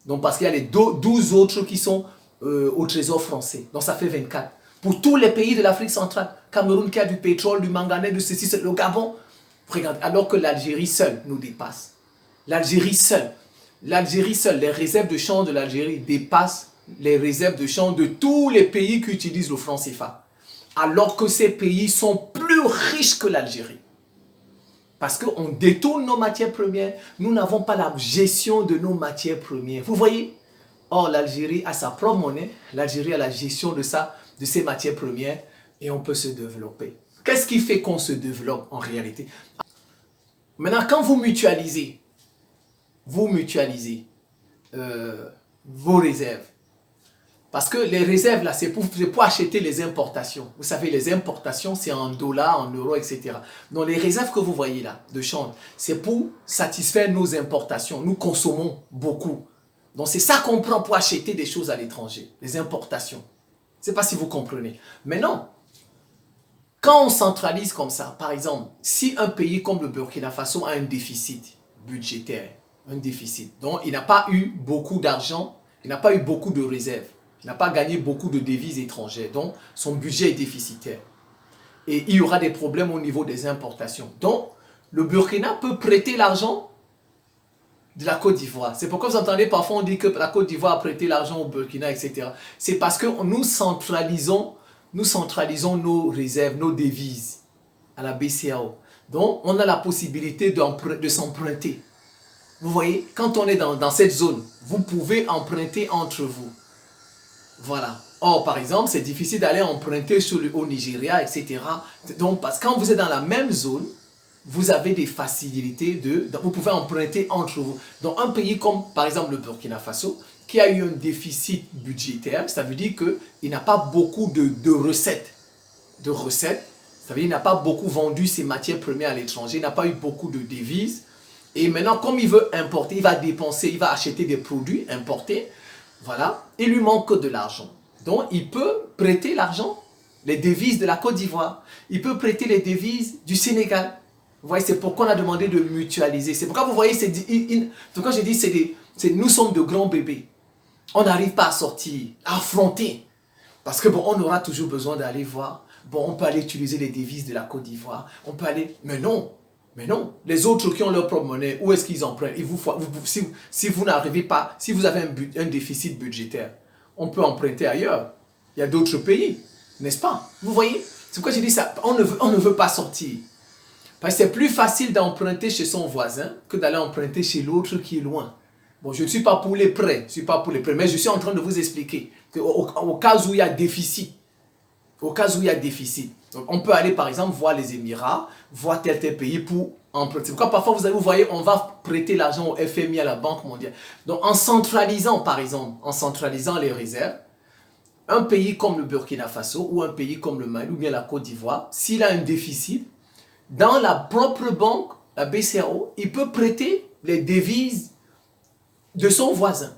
Donc parce qu'il y a les 12 autres qui sont au trésor français. Donc ça fait 24. Pour tous les pays de l'Afrique centrale. Cameroun qui a du pétrole, du manganèse, de ceci, le Gabon. Regardez, alors que l'Algérie seule nous dépasse. L'Algérie seule, les réserves de change de l'Algérie dépassent les réserves de change de tous les pays qui utilisent le franc CFA. Alors que ces pays sont plus riches que l'Algérie. Parce qu'on détourne nos matières premières, nous n'avons pas la gestion de nos matières premières. Vous voyez? Or, l'Algérie a sa propre monnaie, l'Algérie a la gestion de ses matières premières et on peut se développer. Qu'est-ce qui fait qu'on se développe en réalité? Maintenant, quand vous mutualisez vos réserves. Parce que les réserves, là, c'est pour acheter les importations. Vous savez, les importations, c'est en dollars, en euros, etc. Donc, les réserves que vous voyez là, de change, c'est pour satisfaire nos importations. Nous consommons beaucoup. Donc, c'est ça qu'on prend pour acheter des choses à l'étranger, les importations. Je ne sais pas si vous comprenez. Mais non. Quand on centralise comme ça, par exemple, si un pays comme le Burkina Faso a un déficit budgétaire, donc il n'a pas eu beaucoup d'argent, il n'a pas eu beaucoup de réserves, il n'a pas gagné beaucoup de devises étrangères, donc son budget est déficitaire. Et il y aura des problèmes au niveau des importations. Donc, le Burkina peut prêter l'argent de la Côte d'Ivoire. C'est pourquoi vous entendez parfois on dit que la Côte d'Ivoire a prêté l'argent au Burkina, etc. C'est parce que nous centralisons nos réserves, nos devises à la BCAO. Donc, on a la possibilité de s'emprunter. Vous voyez, quand on est dans cette zone, vous pouvez emprunter entre vous. Voilà. Or, par exemple, c'est difficile d'aller emprunter au Nigeria, etc. Donc, parce que quand vous êtes dans la même zone, vous avez des facilités vous pouvez emprunter entre vous. Donc, un pays comme, par exemple, le Burkina Faso, qui a eu un déficit budgétaire, ça veut dire qu'il n'a pas beaucoup de recettes. Ça veut dire qu'il n'a pas beaucoup vendu ses matières premières à l'étranger, il n'a pas eu beaucoup de devises. Et maintenant, comme il veut importer, il va dépenser, il va acheter des produits importés. Voilà, il lui manque de l'argent. Donc, il peut prêter l'argent, les devises de la Côte d'Ivoire. Il peut prêter les devises du Sénégal. Vous voyez, c'est pourquoi on a demandé de mutualiser. C'est pourquoi vous voyez, pourquoi j'ai dit, nous sommes de grands bébés. On n'arrive pas à sortir, à affronter. Parce que bon, on aura toujours besoin d'aller voir. Bon, on peut aller utiliser les devises de la Côte d'Ivoire. On peut aller, mais non. Mais non, les autres qui ont leur propre monnaie, où est-ce qu'ils empruntent? Si vous n'arrivez pas, si vous avez un déficit budgétaire, on peut emprunter ailleurs. Il y a d'autres pays, n'est-ce pas? Vous voyez? C'est pourquoi j'ai dit ça. On ne veut pas sortir. Parce que c'est plus facile d'emprunter chez son voisin que d'aller emprunter chez l'autre qui est loin. Bon, je ne suis pas pour les prêts, mais je suis en train de vous expliquer qu'au cas où il y a déficit, donc, on peut aller par exemple voir les Émirats, voir tel pays pour emprunter. C'est pourquoi parfois vous voyez, on va prêter l'argent au FMI, à la Banque mondiale. Donc en centralisant par exemple, les réserves, un pays comme le Burkina Faso ou un pays comme le Mali ou bien la Côte d'Ivoire, s'il a un déficit, dans la propre banque, la BCAO, il peut prêter les devises de son voisin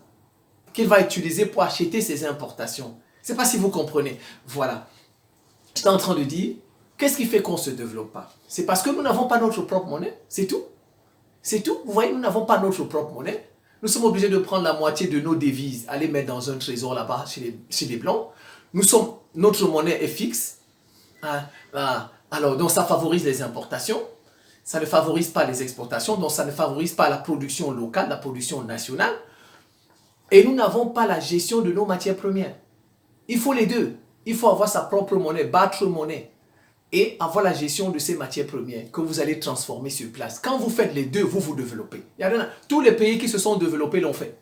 qu'il va utiliser pour acheter ses importations. Je ne sais pas si vous comprenez. Voilà. Je suis en train de dire, qu'est-ce qui fait qu'on ne se développe pas? C'est parce que nous n'avons pas notre propre monnaie. C'est tout. C'est tout. Vous voyez, nous n'avons pas notre propre monnaie. Nous sommes obligés de prendre la moitié de nos devises, aller mettre dans un trésor là-bas chez les Blancs. Notre monnaie est fixe. Alors, donc ça favorise les importations. Ça ne favorise pas les exportations. Donc ça ne favorise pas la production locale, la production nationale. Et nous n'avons pas la gestion de nos matières premières. Il faut les deux. Il faut avoir sa propre monnaie, battre monnaie. Et avoir la gestion de ces matières premières que vous allez transformer sur place. Quand vous faites les deux, vous vous développez. Tous les pays qui se sont développés l'ont fait.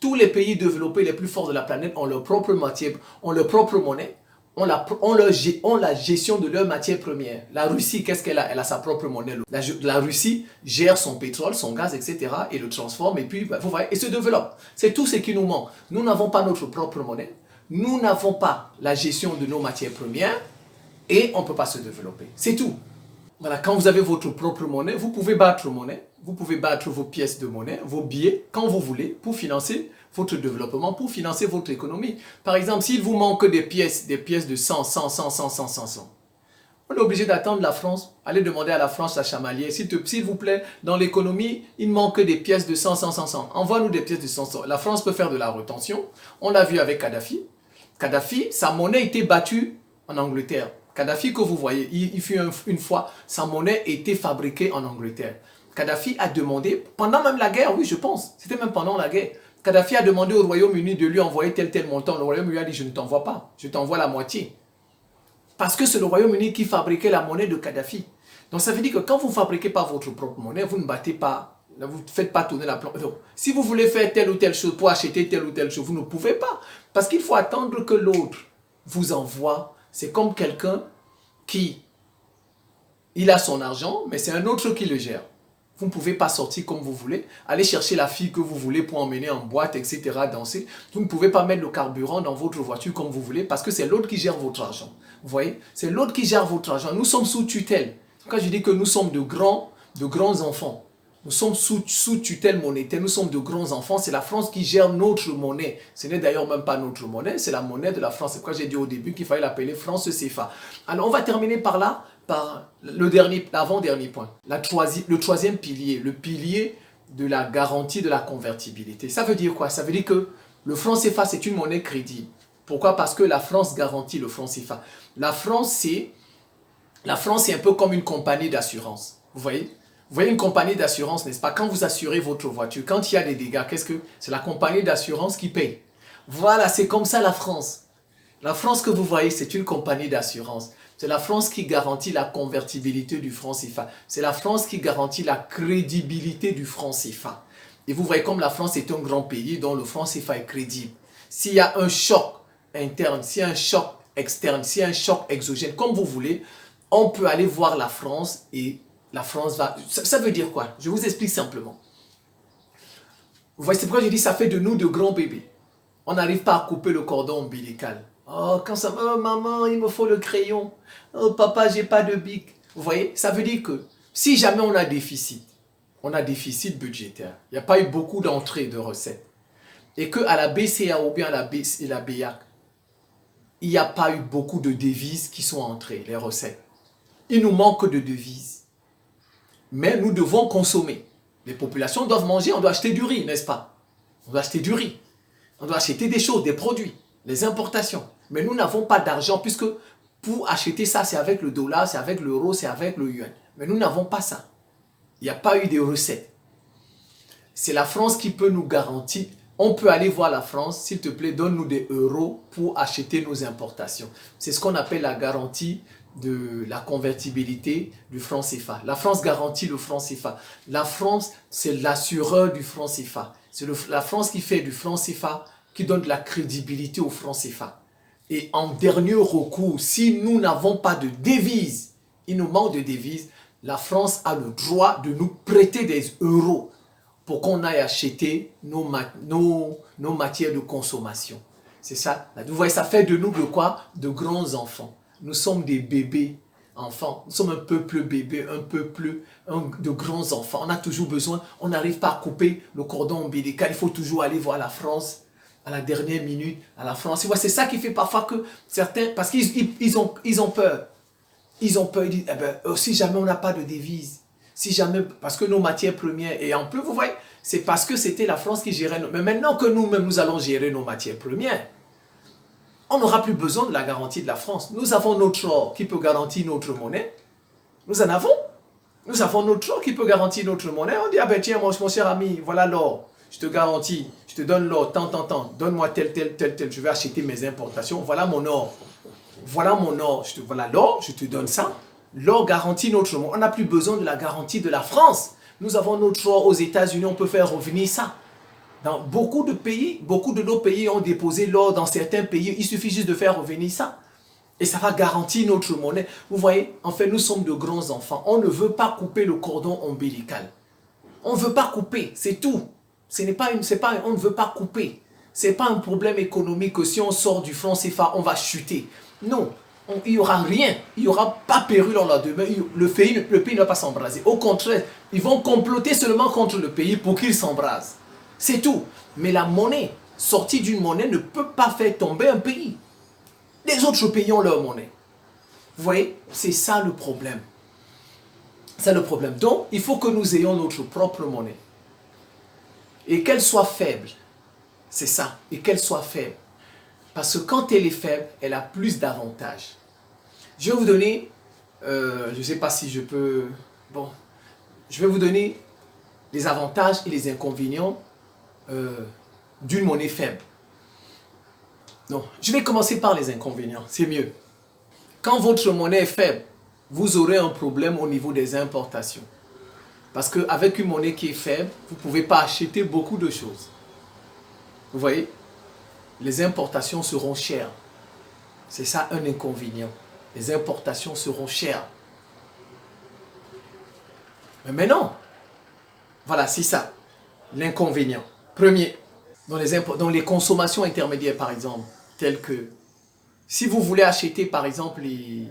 Tous les pays développés les plus forts de la planète ont leur propre matière, ont leur propre monnaie, ont la gestion de leurs matières premières. La Russie, qu'est-ce qu'elle a? Elle a sa propre monnaie. La Russie gère son pétrole, son gaz, etc. et le transforme et puis, vous voyez, et se développe. C'est tout ce qui nous manque. Nous n'avons pas notre propre monnaie. Nous n'avons pas la gestion de nos matières premières. Et on ne peut pas se développer. C'est tout. Voilà, quand vous avez votre propre monnaie, vous pouvez battre monnaie, vous pouvez battre vos pièces de monnaie, vos billets, quand vous voulez, pour financer votre développement, pour financer votre économie. Par exemple, s'il vous manque des pièces de 100, 100, 100, 100, 100, 100, 100, on est obligé d'attendre la France, aller demander à la France, à Chamalier, s'il vous plaît, dans l'économie, il manque des pièces de 100, 100, 100, 100. Envoie-nous des pièces de 100, 100. La France peut faire de la rétention. On l'a vu avec Kadhafi. Kadhafi, sa monnaie était battue en Angleterre. Kadhafi que vous voyez, il fut une fois, sa monnaie était fabriquée en Angleterre. Kadhafi a demandé, pendant même la guerre, oui je pense, c'était même pendant la guerre, Kadhafi a demandé au Royaume-Uni de lui envoyer tel montant. Le Royaume-Uni a dit, je ne t'envoie pas, je t'envoie la moitié. Parce que c'est le Royaume-Uni qui fabriquait la monnaie de Kadhafi. Donc ça veut dire que quand vous ne fabriquez pas votre propre monnaie, vous ne battez pas, vous ne faites pas tourner la planche. Donc, si vous voulez faire telle ou telle chose pour acheter telle ou telle chose, vous ne pouvez pas. Parce qu'il faut attendre que l'autre vous envoie. C'est comme quelqu'un il a son argent, mais c'est un autre qui le gère. Vous ne pouvez pas sortir comme vous voulez, aller chercher la fille que vous voulez pour emmener en boîte, etc., danser. Vous ne pouvez pas mettre le carburant dans votre voiture comme vous voulez parce que c'est l'autre qui gère votre argent. Vous voyez? C'est l'autre qui gère votre argent. Nous sommes sous tutelle. Quand je dis que nous sommes de grands enfants, nous sommes sous tutelle monétaire, nous sommes de grands enfants, c'est la France qui gère notre monnaie. Ce n'est d'ailleurs même pas notre monnaie, c'est la monnaie de la France. C'est pourquoi j'ai dit au début qu'il fallait l'appeler France CFA. Alors on va terminer par là, par l'avant-dernier point. Le troisième pilier, le pilier de la garantie de la convertibilité. Ça veut dire quoi? Ça veut dire que le franc CFA, c'est une monnaie crédible. Pourquoi? Parce que la France garantit le franc CFA. La France, c'est un peu comme une compagnie d'assurance. Vous voyez? Vous voyez une compagnie d'assurance, n'est-ce pas? Quand vous assurez votre voiture, quand il y a des dégâts, qu'est-ce que c'est? La compagnie d'assurance qui paye. Voilà, c'est comme ça la France. La France que vous voyez, c'est une compagnie d'assurance. C'est la France qui garantit la convertibilité du franc CFA. C'est la France qui garantit la crédibilité du franc CFA. Et vous voyez comme la France est un grand pays dont le franc CFA est crédible. S'il y a un choc interne, s'il y a un choc externe, s'il y a un choc exogène, comme vous voulez, on peut aller voir la France et la France va... Ça veut dire quoi? Je vous explique simplement. Vous voyez, c'est pourquoi je dis ça fait de nous de grands bébés. On n'arrive pas à couper le cordon ombilical. Oh, quand ça... Oh, maman, il me faut le crayon. Oh, papa, j'ai pas de bic. Vous voyez, ça veut dire que si jamais on a déficit budgétaire, il n'y a pas eu beaucoup d'entrées de recettes, et qu'à la BCA ou bien à la BIAC, il n'y a pas eu beaucoup de devises qui sont entrées, les recettes. Il nous manque de devises. Mais nous devons consommer. Les populations doivent manger, on doit acheter du riz, n'est-ce pas? On doit acheter du riz. On doit acheter des choses, des produits, les importations. Mais nous n'avons pas d'argent puisque pour acheter ça, c'est avec le dollar, c'est avec l'euro, c'est avec le yuan. Mais nous n'avons pas ça. Il n'y a pas eu de recettes. C'est la France qui peut nous garantir. On peut aller voir la France, s'il te plaît, donne-nous des euros pour acheter nos importations. C'est ce qu'on appelle la garantie de la convertibilité du franc CFA. La France garantit le franc CFA. La France, c'est l'assureur du franc CFA. C'est la France qui fait du franc CFA, qui donne de la crédibilité au franc CFA. Et en dernier recours, si nous n'avons pas de devises, il nous manque de devises, la France a le droit de nous prêter des euros pour qu'on aille acheter nos matières de consommation. C'est ça. Vous voyez, ça fait de nous de quoi? De grands enfants. Nous sommes des bébés enfants. Nous sommes un peuple bébé, un peuple de grands enfants. On a toujours besoin, on n'arrive pas à couper le cordon ombilical. Il faut toujours aller voir la France à la dernière minute, à la France. C'est ça qui fait parfois que certains, parce qu'ils ont peur. Ils ont peur, ils disent, eh ben, si jamais on n'a pas de devise, si jamais, parce que nos matières premières, et en plus, vous voyez, c'est parce que c'était la France qui gérait, mais maintenant que nous-mêmes, nous allons gérer nos matières premières, on n'aura plus besoin de la garantie de la France. Nous avons notre or qui peut garantir notre monnaie. Nous en avons. Nous avons notre or qui peut garantir notre monnaie. On dit, ah ben tiens, mon cher ami, voilà l'or. Je te garantis, je te donne l'or, tant. Donne-moi tel. Je vais acheter mes importations. Voilà mon or. Voilà mon or. Voilà l'or, je te donne ça. L'or garantit notre monnaie. On n'a plus besoin de la garantie de la France. Nous avons notre or aux États-Unis, on peut faire revenir ça. Dans beaucoup de nos pays ont déposé l'or dans certains pays. Il suffit juste de faire revenir ça. Et ça va garantir notre monnaie. Vous voyez, en fait, nous sommes de grands enfants. On ne veut pas couper le cordon ombilical. On ne veut pas couper, c'est tout. On ne veut pas couper. Ce n'est pas un problème économique que si on sort du franc CFA, on va chuter. Non, il n'y aura rien. Il n'y aura pas péril en lendemain. Le pays ne va pas s'embraser. Au contraire, ils vont comploter seulement contre le pays pour qu'il s'embrase. C'est tout. Mais la monnaie, sortie d'une monnaie, ne peut pas faire tomber un pays. Les autres pays ont leur monnaie. Vous voyez, c'est ça le problème. C'est le problème. Donc, il faut que nous ayons notre propre monnaie. Et qu'elle soit faible. C'est ça. Et qu'elle soit faible. Parce que quand elle est faible, elle a plus d'avantages. Je vais vous donner, je ne sais pas si je peux... Bon, je vais vous donner les avantages et les inconvénients d'une monnaie faible. Donc, je vais commencer par les inconvénients, c'est mieux. Quand votre monnaie est faible, vous aurez un problème au niveau des importations. Parce qu'avec une monnaie qui est faible, vous ne pouvez pas acheter beaucoup de choses. Vous voyez? Les importations seront chères. C'est ça un inconvénient. Les importations seront chères. Mais maintenant, voilà, c'est ça, l'inconvénient. Premier, dans les consommations intermédiaires, par exemple, telles que, si vous voulez acheter, par exemple, les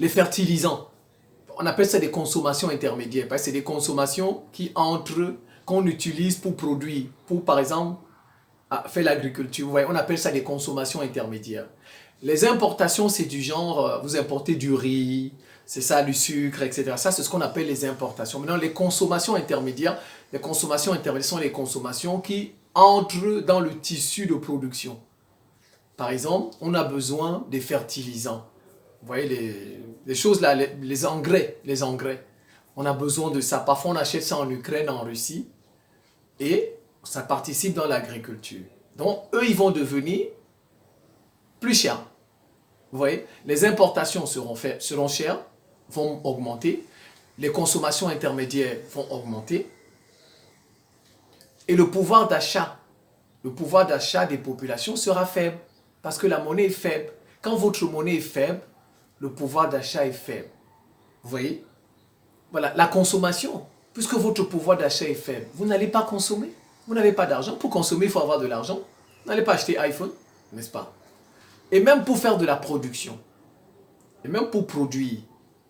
fertilisants, on appelle ça des consommations intermédiaires, parce que c'est des consommations qu'on utilise pour produire, pour, par exemple, faire l'agriculture. Vous voyez, on appelle ça des consommations intermédiaires. Les importations, c'est du genre, vous importez du riz, c'est ça, du sucre, etc. Ça, c'est ce qu'on appelle les importations. Maintenant, les consommations intermédiaires sont les consommations qui entrent dans le tissu de production. Par exemple, on a besoin des fertilisants. Vous voyez, les choses là, les engrais. On a besoin de ça. Parfois, on achète ça en Ukraine, en Russie. Et ça participe dans l'agriculture. Donc, eux, ils vont devenir plus chers. Vous voyez, les importations seront chères, vont augmenter. Les consommations intermédiaires vont augmenter. Et le pouvoir d'achat des populations sera faible. Parce que la monnaie est faible. Quand votre monnaie est faible, le pouvoir d'achat est faible. Vous voyez? Voilà, la consommation. Puisque votre pouvoir d'achat est faible, vous n'allez pas consommer. Vous n'avez pas d'argent. Pour consommer, il faut avoir de l'argent. Vous n'allez pas acheter iPhone, n'est-ce pas? Et même pour faire de la production. Et même pour produire.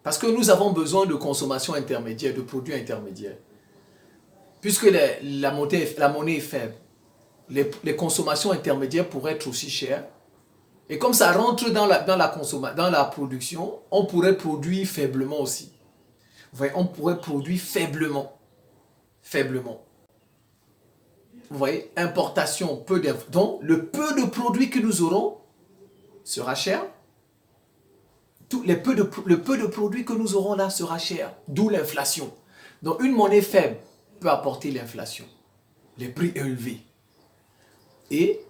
Parce que nous avons besoin de consommation intermédiaire, de produits intermédiaires. Puisque la monnaie est faible, les consommations intermédiaires pourraient être aussi chères. Et comme ça rentre dans la production, on pourrait produire faiblement aussi. Vous voyez, on pourrait produire faiblement. Faiblement. Vous voyez, importation, donc le peu de produits que nous aurons sera cher. Le peu de produits que nous aurons là sera cher. D'où l'inflation. Donc une monnaie faible peut apporter l'inflation. Les prix élevés. Et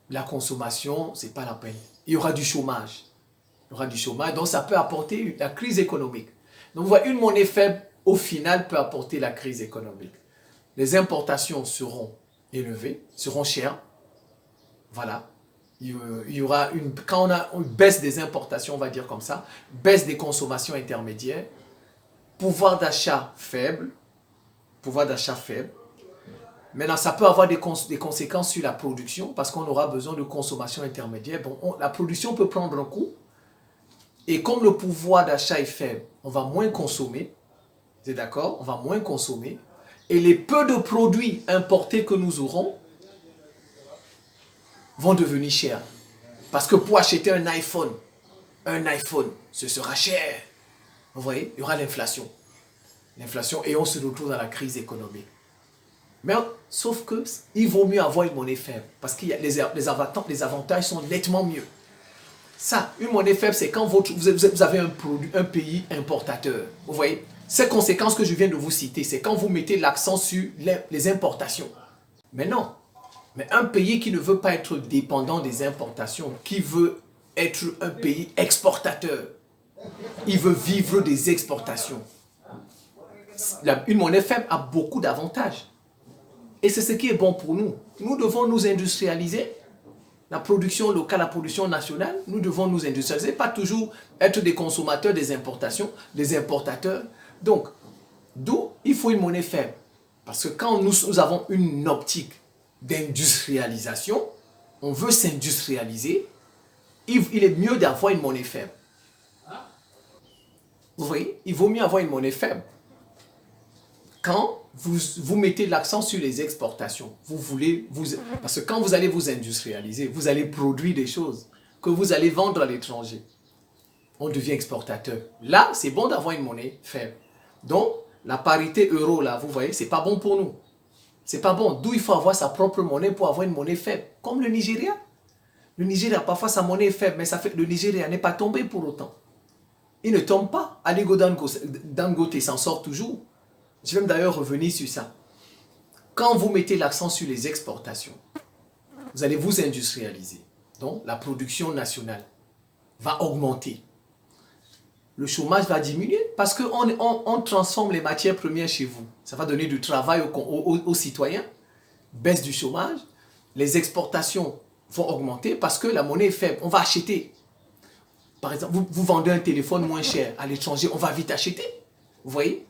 la consommation, ce n'est pas la peine. Il y aura du chômage. Donc ça peut apporter la crise économique. Donc vous voyez, une monnaie faible, au final, peut apporter la crise économique. Les importations seront élevées, seront chères. Voilà. Il y aura quand on a une baisse des importations, on va dire comme ça, baisse des consommations intermédiaires, pouvoir d'achat faible, Maintenant, ça peut avoir des conséquences sur la production parce qu'on aura besoin de consommation intermédiaire. Bon, la production peut prendre un coup. Et comme le pouvoir d'achat est faible, on va moins consommer. Vous êtes d'accord? On va moins consommer. Et les peu de produits importés que nous aurons vont devenir chers. Parce que pour acheter un iPhone, ce sera cher. Vous voyez? Il y aura l'inflation. L'inflation, et on se retrouve dans la crise économique. Mais sauf que il vaut mieux avoir une monnaie faible. Parce que les avantages sont nettement mieux. Ça, une monnaie faible, c'est quand vous avez un pays importateur. Vous voyez? Ces conséquences que je viens de vous citer, c'est quand vous mettez l'accent sur les importations. Mais non. Mais un pays qui ne veut pas être dépendant des importations, qui veut être un pays exportateur, il veut vivre des exportations. Une monnaie faible a beaucoup d'avantages. Et c'est ce qui est bon pour nous. Nous devons nous industrialiser. La production locale, la production nationale, nous devons nous industrialiser, pas toujours être des consommateurs des importations, des importateurs. Donc, d'où il faut une monnaie faible. Parce que quand nous avons une optique d'industrialisation, on veut s'industrialiser, il est mieux d'avoir une monnaie faible. Vous voyez, il vaut mieux avoir une monnaie faible. Quand vous mettez l'accent sur les exportations, parce que quand vous allez vous industrialiser, vous allez produire des choses que vous allez vendre à l'étranger. On devient exportateur. Là, c'est bon d'avoir une monnaie faible. Donc, la parité euro, là, vous voyez, c'est pas bon pour nous. C'est pas bon. D'où il faut avoir sa propre monnaie pour avoir une monnaie faible. Comme le Nigeria. Le Nigeria, parfois, sa monnaie est faible, mais ça fait, le Nigeria n'est pas tombé pour autant. Il ne tombe pas. Aliko Dangote s'en sort toujours. Je vais d'ailleurs revenir sur ça. Quand vous mettez l'accent sur les exportations, vous allez vous industrialiser. Donc, la production nationale va augmenter. Le chômage va diminuer parce qu'on transforme les matières premières chez vous. Ça va donner du travail aux citoyens. Baisse du chômage. Les exportations vont augmenter parce que la monnaie est faible. On va acheter. Par exemple, vous vendez un téléphone moins cher à l'étranger, on va vite acheter. Vous voyez?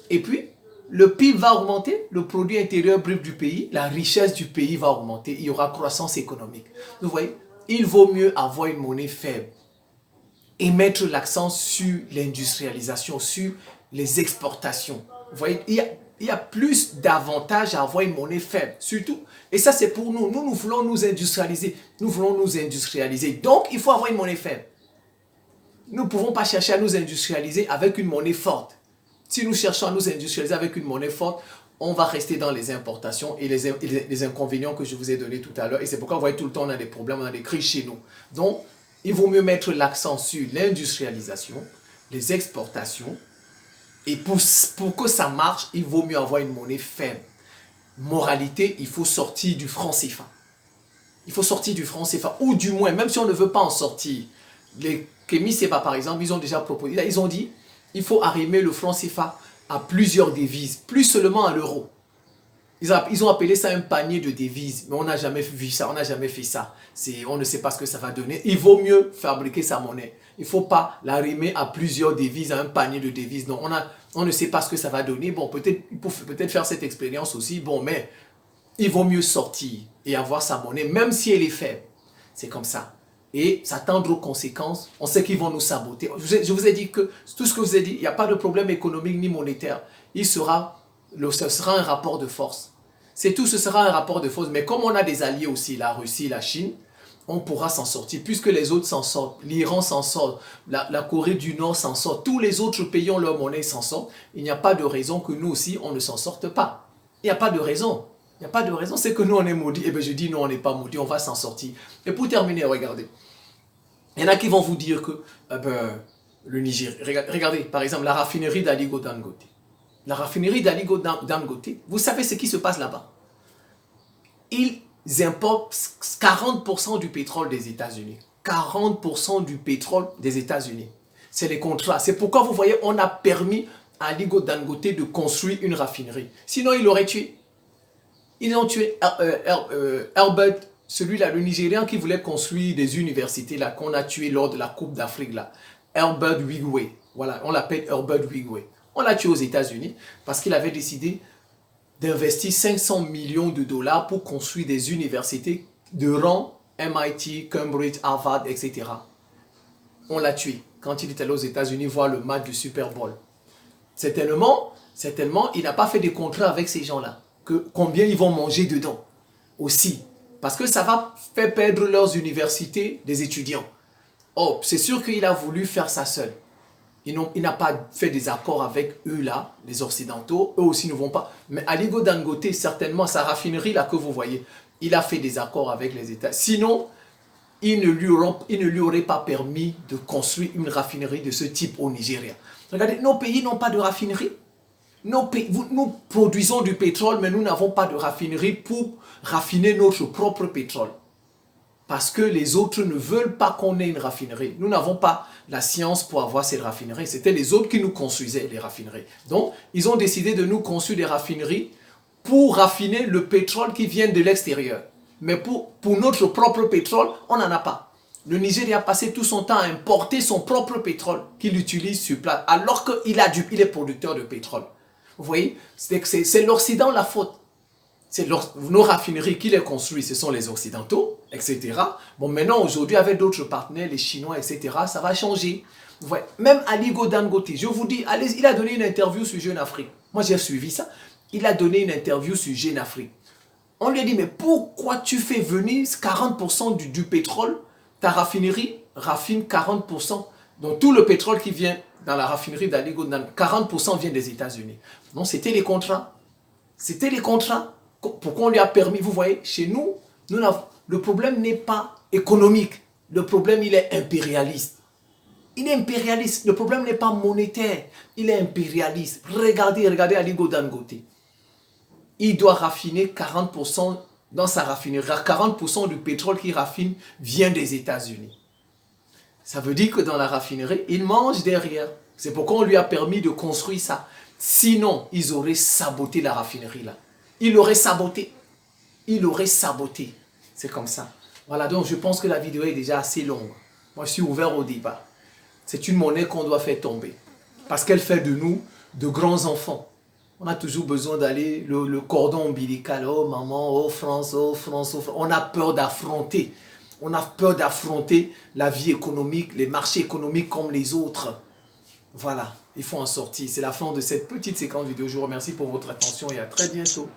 Et puis, le PIB va augmenter, le produit intérieur brut du pays, la richesse du pays va augmenter, il y aura croissance économique. Vous voyez, il vaut mieux avoir une monnaie faible et mettre l'accent sur l'industrialisation, sur les exportations. Vous voyez, il y a plus d'avantages à avoir une monnaie faible, surtout. Et ça, c'est pour nous. Nous voulons nous industrialiser. Nous voulons nous industrialiser. Donc, il faut avoir une monnaie faible. Nous ne pouvons pas chercher à nous industrialiser avec une monnaie forte. Si nous cherchons à nous industrialiser avec une monnaie forte, on va rester dans les importations et les inconvénients que je vous ai donnés tout à l'heure. Et c'est pourquoi vous voyez tout le temps on a des problèmes, on a des crises chez nous. Donc, il vaut mieux mettre l'accent sur l'industrialisation, les exportations. Et pour que ça marche, il vaut mieux avoir une monnaie faible. Moralité, il faut sortir du franc CFA. Il faut sortir du franc CFA. Ou du moins, même si on ne veut pas en sortir, les Kémy Séba, par exemple, ils ont déjà proposé, ils ont dit, il faut arrimer le franc CFA à plusieurs devises, plus seulement à l'euro. Ils ont appelé ça un panier de devises, mais on n'a jamais vu ça, on n'a jamais fait ça. On ne sait pas ce que ça va donner. Il vaut mieux fabriquer sa monnaie. Il ne faut pas l'arrimer à plusieurs devises, à un panier de devises. Non, on ne sait pas ce que ça va donner. Bon, il faut peut-être faire cette expérience aussi. Bon, mais il vaut mieux sortir et avoir sa monnaie, même si elle est faible. C'est comme ça. Et s'attendre aux conséquences, on sait qu'ils vont nous saboter. Je vous ai dit que tout ce que je vous ai dit, il n'y a pas de problème économique ni monétaire. Ce sera un rapport de force. C'est tout, ce sera un rapport de force. Mais comme on a des alliés aussi, la Russie, la Chine, on pourra s'en sortir. Puisque les autres s'en sortent, l'Iran s'en sort, la Corée du Nord s'en sort, tous les autres pays ont leur monnaie, s'en sortent. Il n'y a pas de raison que nous aussi, on ne s'en sorte pas. Il n'y a pas de raison. Il n'y a pas de raison, c'est que nous on est maudits. Eh bien je dis non, on n'est pas maudits, on va s'en sortir. Et pour terminer, regardez. Il y en a qui vont vous dire que le Niger, regardez, par exemple, la raffinerie d'Aliko Dangote. La raffinerie d'Aliko Dangote, vous savez ce qui se passe là-bas? Ils importent 40% du pétrole des États-Unis. 40% du pétrole des États-Unis. C'est les contrats. C'est pourquoi vous voyez, on a permis à Aliko Dangote de construire une raffinerie. Sinon, il l'aurait tué. Ils ont tué Herbert, celui-là, le Nigérian qui voulait construire des universités, là, qu'on a tué lors de la Coupe d'Afrique, là. Herbert Wigwe. Voilà, on l'appelle Herbert Wigwe. On l'a tué aux États-Unis parce qu'il avait décidé d'investir 500 millions de dollars pour construire des universités de rang MIT, Cambridge, Harvard, etc. On l'a tué quand il est allé aux États-Unis voir le match du Super Bowl. Certainement, il n'a pas fait de contrat avec ces gens-là. Combien ils vont manger dedans aussi. Parce que ça va faire perdre leurs universités des étudiants. Oh, c'est sûr qu'il a voulu faire ça seul. Il n'a pas fait des accords avec eux là, les Occidentaux. Eux aussi ne vont pas. Mais Aliko Dangote, certainement, sa raffinerie là que vous voyez, il a fait des accords avec les États. Sinon, il ne lui aurait pas permis de construire une raffinerie de ce type au Nigeria. Regardez, nos pays n'ont pas de raffinerie. Nous produisons du pétrole, mais nous n'avons pas de raffinerie pour raffiner notre propre pétrole. Parce que les autres ne veulent pas qu'on ait une raffinerie. Nous n'avons pas la science pour avoir ces raffineries. C'était les autres qui nous construisaient les raffineries. Donc, ils ont décidé de nous construire des raffineries pour raffiner le pétrole qui vient de l'extérieur. Mais pour notre propre pétrole, on n'en a pas. Le Nigeria a passé tout son temps à importer son propre pétrole qu'il utilise sur place, alors qu'il est producteur de pétrole. Vous voyez, c'est l'Occident la faute. C'est nos raffineries qui les construisent, ce sont les Occidentaux, etc. Bon, maintenant, aujourd'hui, avec d'autres partenaires, les Chinois, etc., ça va changer. Vous voyez, même Aliko Dangote, je vous dis, il a donné une interview sur Jeune Afrique. Moi, j'ai suivi ça. Il a donné une interview sur Jeune Afrique. On lui a dit, mais pourquoi tu fais venir 40% du pétrole? Ta raffinerie raffine 40%. Donc, tout le pétrole qui vient dans la raffinerie d'Aliko Dangote, 40% vient des États-Unis. Non, c'était les contrats. C'était les contrats. Pourquoi on lui a permis? Vous voyez, chez nous, le problème n'est pas économique. Le problème, il est impérialiste. Il est impérialiste. Le problème n'est pas monétaire. Il est impérialiste. Regardez Aliko Dangote. Il doit raffiner 40% dans sa raffinerie. 40% du pétrole qu'il raffine vient des États-Unis. Ça veut dire que dans la raffinerie, il mange derrière. C'est pourquoi on lui a permis de construire ça. Sinon, ils auraient saboté la raffinerie là. Il aurait saboté. Il aurait saboté. C'est comme ça. Voilà, donc je pense que la vidéo est déjà assez longue. Moi, je suis ouvert au débat. C'est une monnaie qu'on doit faire tomber. Parce qu'elle fait de nous de grands enfants. On a toujours besoin d'aller, le cordon ombilical. Oh maman, oh France, oh France, oh France. On a peur d'affronter. On a peur d'affronter la vie économique, les marchés économiques comme les autres. Voilà, il faut en sortir. C'est la fin de cette petite séquence vidéo. Je vous remercie pour votre attention et à très bientôt.